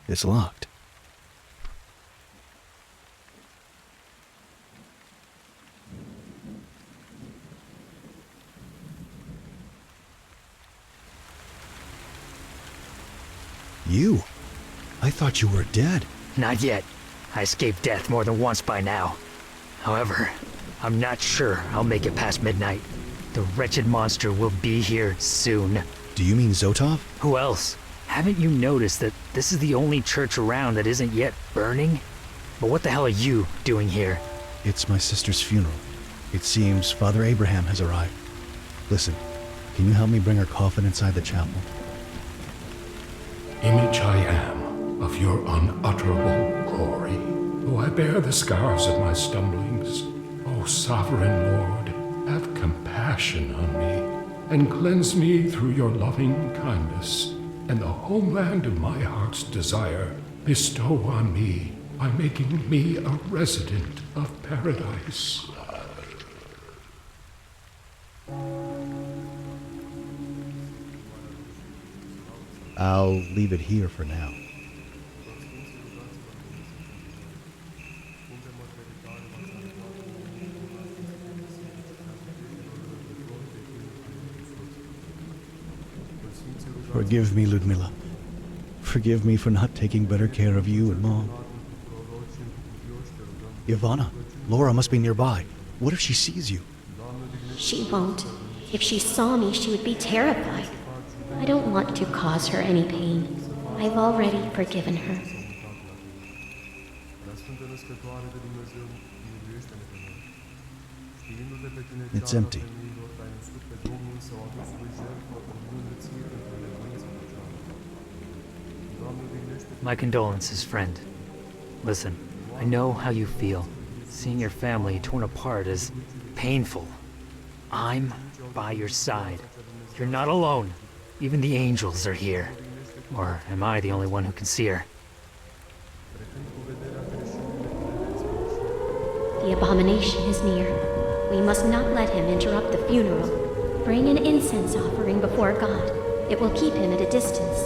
It's locked. You? I thought you were dead. Not yet. I escaped death more than once by now. However, I'm not sure I'll make it past midnight. The wretched monster will be here soon. Do you mean Zotov? Who else? Haven't you noticed that this is the only church around that isn't yet burning? But what the hell are you doing here? It's my sister's funeral. It seems Father Abraham has arrived. Listen, can you help me bring her coffin inside the chapel? Image I am of your unutterable glory, though I bear the scars of my stumblings. O sovereign Lord, have compassion on me, and cleanse me through your loving kindness, and the homeland of my heart's desire bestow on me by making me a resident of paradise. I'll leave it here for now. Forgive me, Ludmilla. Forgive me for not taking better care of you and Mom. Ivana, Laura must be nearby. What if she sees you? She won't. If she saw me, she would be terrified. I don't want to cause her any pain. I've already forgiven her. It's empty. My condolences, friend. Listen, I know how you feel. Seeing your family torn apart is painful. I'm by your side. You're not alone. Even the angels are here. Or am I the only one who can see her? The abomination is near. We must not let him interrupt the funeral. Bring an incense offering before God. It will keep him at a distance.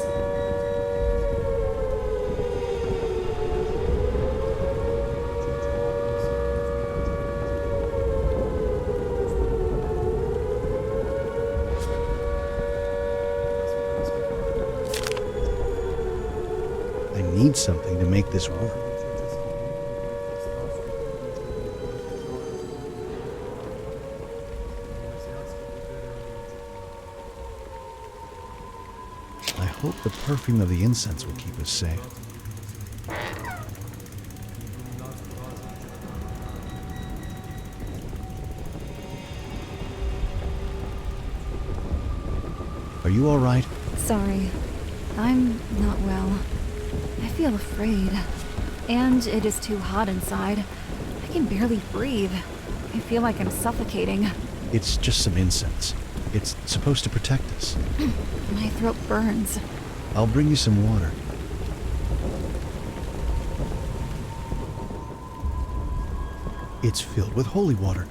I need something to make this work. I hope the perfume of the incense will keep us safe. Are you all right? Sorry. I'm not well. I feel afraid. And it is too hot inside. I can barely breathe. I feel like I'm suffocating. It's just some incense. It's supposed to protect us. My throat burns. I'll bring you some water. It's filled with holy water.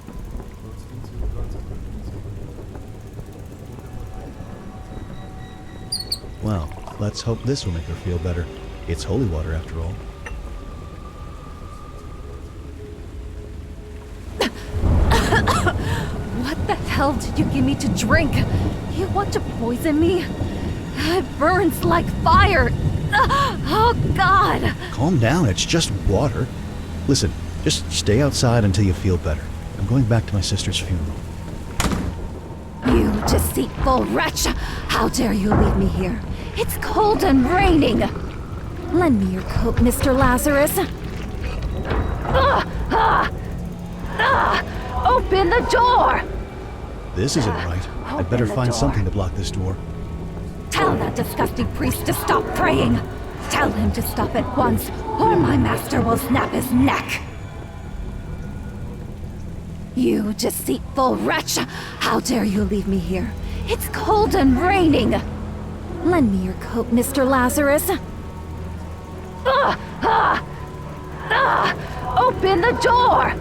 Well, let's hope this will make her feel better. It's holy water after all. What the hell did you give me to drink? You want to poison me? It burns like fire. Oh, God. Calm down, it's just water. Listen, just stay outside until you feel better. I'm going back to my sister's funeral. You deceitful wretch! How dare you leave me here? It's cold and raining! Lend me your coat, Mr. Lazarus. Open the door! This isn't right. I'd better find something to block this door. Tell that disgusting priest to stop praying! Tell him to stop at once, or my master will snap his neck! You deceitful wretch! How dare you leave me here? It's cold and raining! Lend me your coat, Mr. Lazarus. Open the door!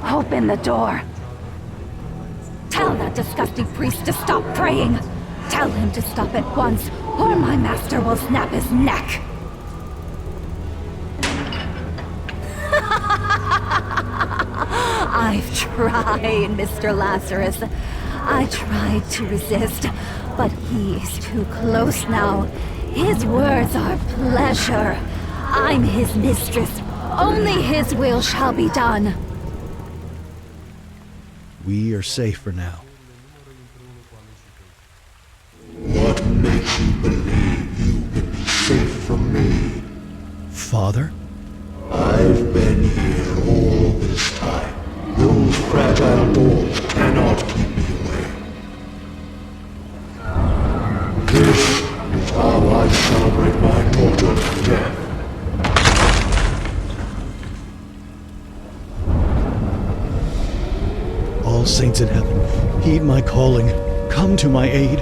Open the door. Tell that disgusting priest to stop praying. Tell him to stop at once, or my master will snap his neck. I've tried, Mr. Lazarus. I tried to resist, but he is too close now. His words are pleasure. I'm his mistress. Only his will shall be done. We are safe for now. What makes you believe you can be safe from me? Father? I've been here all this time. Those fragile doors cannot keep me away. This is how I celebrate my daughter's death. All saints in heaven, heed my calling. Come to my aid.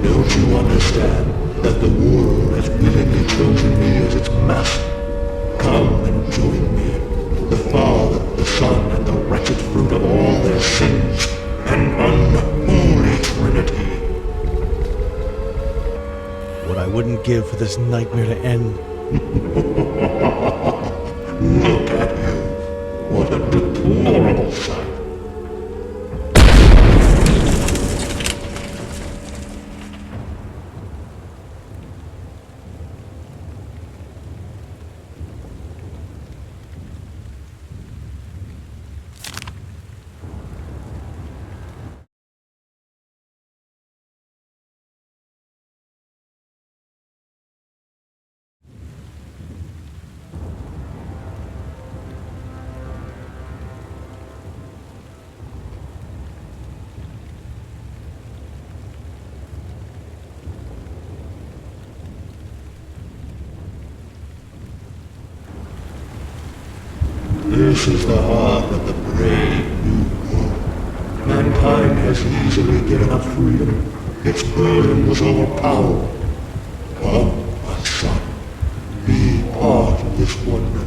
Don't you understand that the world has willingly chosen me as its master? Come and join me. The Father, the Son, and the wretched fruit of all their sins. An unholy Trinity. What I wouldn't give for this nightmare to end. Look at you. What a deplorable sight. This is the heart of the brave new moon. Mankind has easily given up freedom. Its burden was overpowered. Come, my son. Be part of this wonder.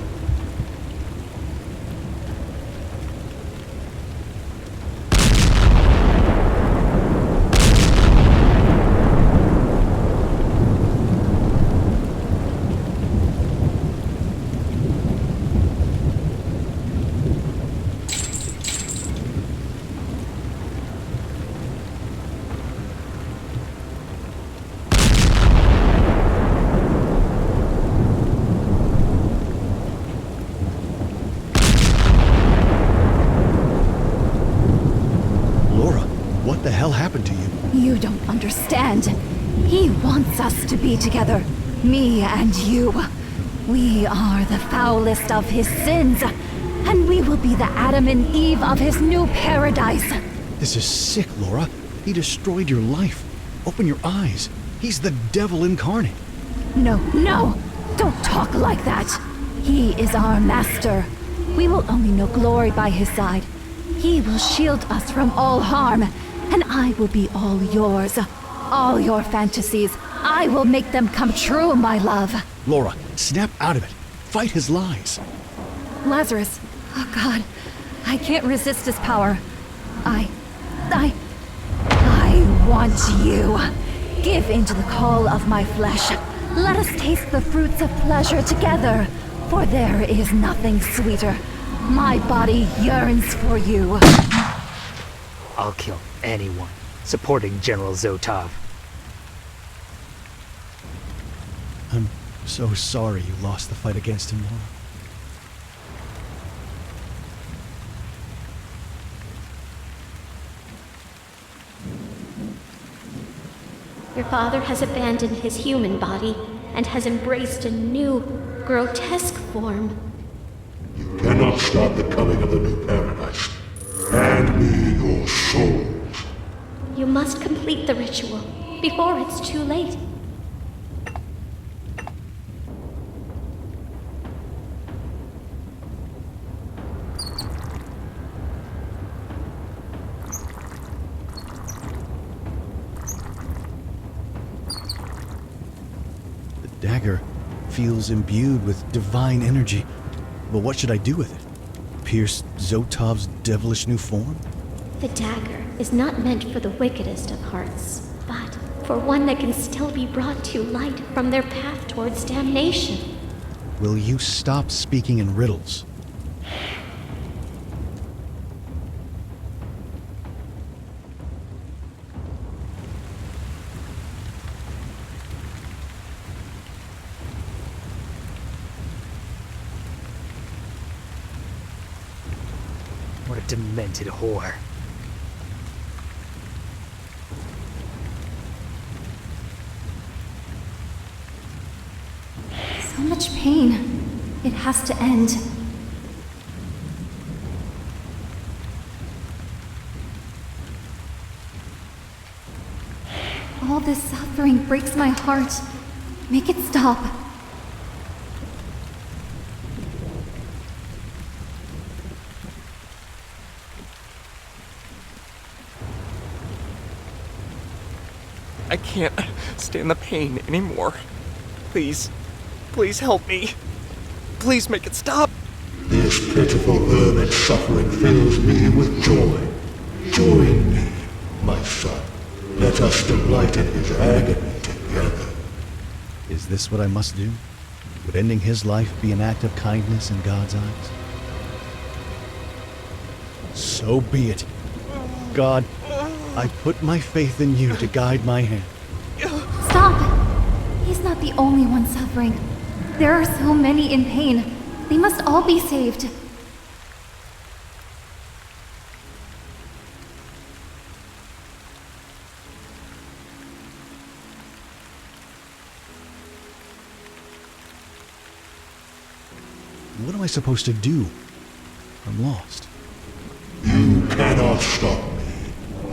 What the hell happened to you? You don't understand. He wants us to be together. Me and you. We are the foulest of his sins. And we will be the Adam and Eve of his new paradise. This is sick, Laura. He destroyed your life. Open your eyes. He's the devil incarnate. No, no! Don't talk like that. He is our master. We will only know glory by his side. He will shield us from all harm. And I will be all yours. All your fantasies. I will make them come true, my love. Laura, snap out of it. Fight his lies. Lazarus, Oh God, I can't resist his power. I want you. Give in to the call of my flesh. Let us taste the fruits of pleasure together, for there is nothing sweeter. My body yearns for you. I'll kill anyone supporting General Zotov. I'm so sorry you lost the fight against him, Laura. Your father has abandoned his human body and has embraced a new, grotesque form. You cannot stop the coming of the new paradise. Hand me your souls. You must complete the ritual before it's too late. The dagger feels imbued with divine energy. But what should I do with it? Pierce Zotov's devilish new form? The dagger is not meant for the wickedest of hearts, but for one that can still be brought to light from their path towards damnation. Will you stop speaking in riddles? What a demented whore. So much pain. It has to end. All this suffering breaks my heart. Make it stop. I can't stand the pain anymore. Please, please help me. Please make it stop. This pitiful hermit's suffering fills me with joy. Join me, my son. Let us delight in his agony together. Is this what I must do? Would ending his life be an act of kindness in God's eyes? So be it. God, I put my faith in you to guide my hand. Stop! He's not the only one suffering. There are so many in pain. They must all be saved. What am I supposed to do? I'm lost. You cannot stop me.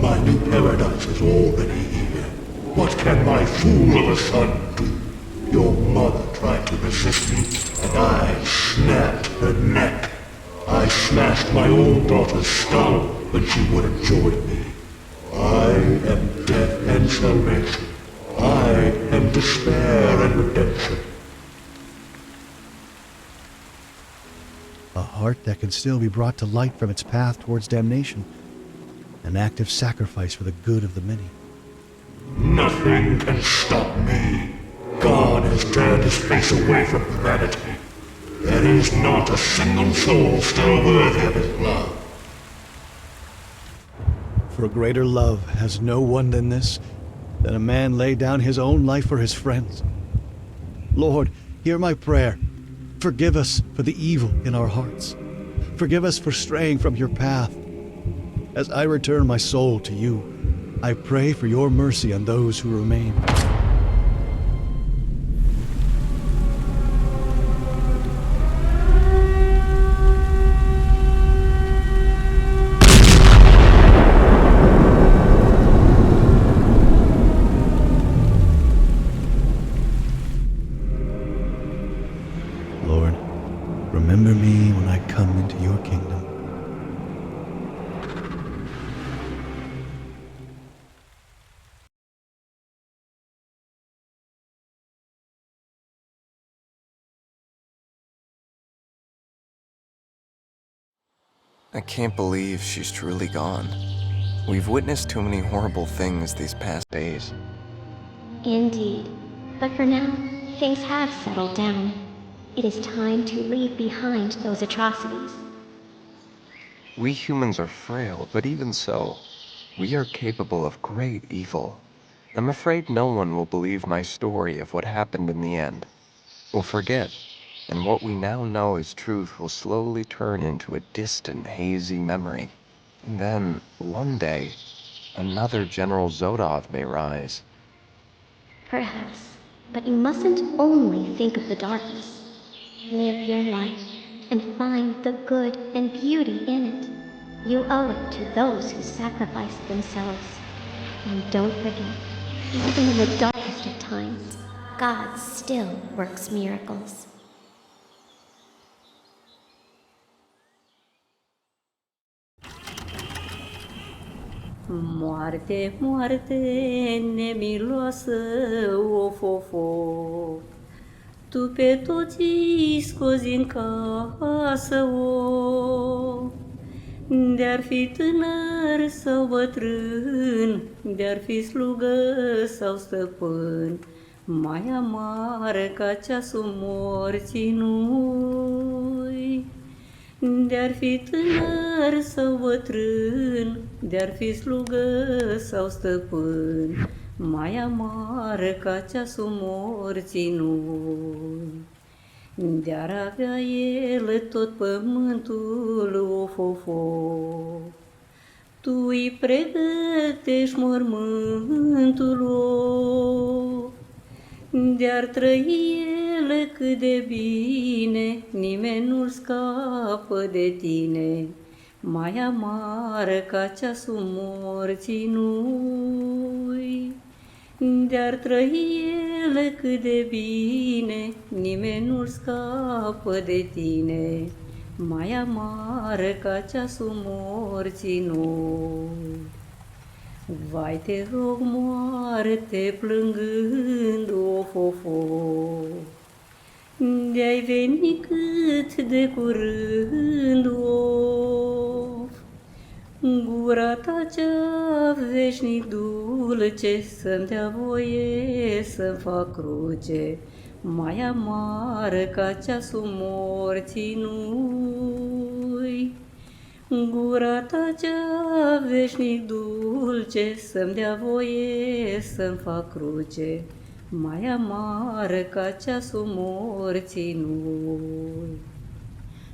My new paradise is already here. What can my fool of a son do? Your mother tried to resist me, and I snapped her neck. I smashed my own daughter's skull when she wouldn't join me. I am death and salvation. I am despair and redemption. A heart that can still be brought to light from its path towards damnation. An active sacrifice for the good of the many. Nothing can stop me. God has turned his face away from humanity. There is not a single soul still worthy of his love. For greater love has no one than this, that a man lay down his own life for his friends. Lord, hear my prayer. Forgive us for the evil in our hearts. Forgive us for straying from your path. As I return my soul to you, I pray for your mercy on those who remain. Lord, remember me when I come into your kingdom. I can't believe she's truly gone. We've witnessed too many horrible things these past days. Indeed. But for now, things have settled down. It is time to leave behind those atrocities. We humans are frail, but even so, we are capable of great evil. I'm afraid no one will believe my story of what happened in the end. We'll forget, and what we now know as truth will slowly turn into a distant, hazy memory. And then, one day, another General Zodov may rise. Perhaps. But you mustn't only think of the darkness. Live your life and find the good and beauty in it. You owe it to those who sacrificed themselves. And don't forget, even in the darkest of times, God still works miracles. Moarte, moarte, nemiloasă, of, of, of. Tu pe toți scozi în casă, of. De-ar fi tânăr sau bătrân, de-ar fi slugă sau stăpân, mai amară ca ceasul morții nu-i. De-ar fi tânăr sau bătrân, de-ar fi slugă sau stăpân, mai amară ca ceasul morții nu-i. De-ar avea el tot pământul, of, of, of. Tu îi pregătești mormântul, of. De-ar trăi el cât de bine, nimeni nu-l scapă de tine, mai amară ca ceasul morții nu-i. De-ar trăi el cât de bine, nimeni nu-l scapă de tine, mai amară ca ceasul morții nu-i. Vai, te rog, moarte plângând, of, of, of. De-ai venit cât de curând, of. Gura ta cea veșnic dulce să-mi dea voie să-mi fac cruce, mai amară ca ceasul morții nu-i. Gura ta cea veșnic dulce să-mi dea voie să-mi fac cruce, mai amară ca ceasul morții nu-i.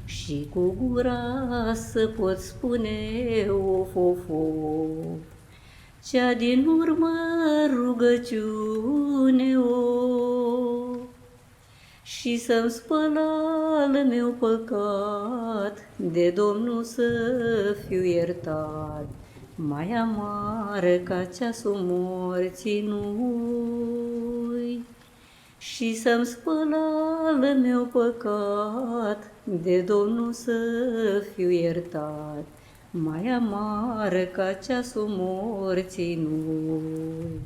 Și cu gura să pot spune, of, of, of, cea din urmă rugăciune, of. Și să-mi spăl al meu păcat, de Domnul să fiu iertat, mai amară ca ceasul morții nu-i. Și să-mi spăl al meu păcat, de Domnul să fiu iertat, mai amară ca ceasul morții nu-i.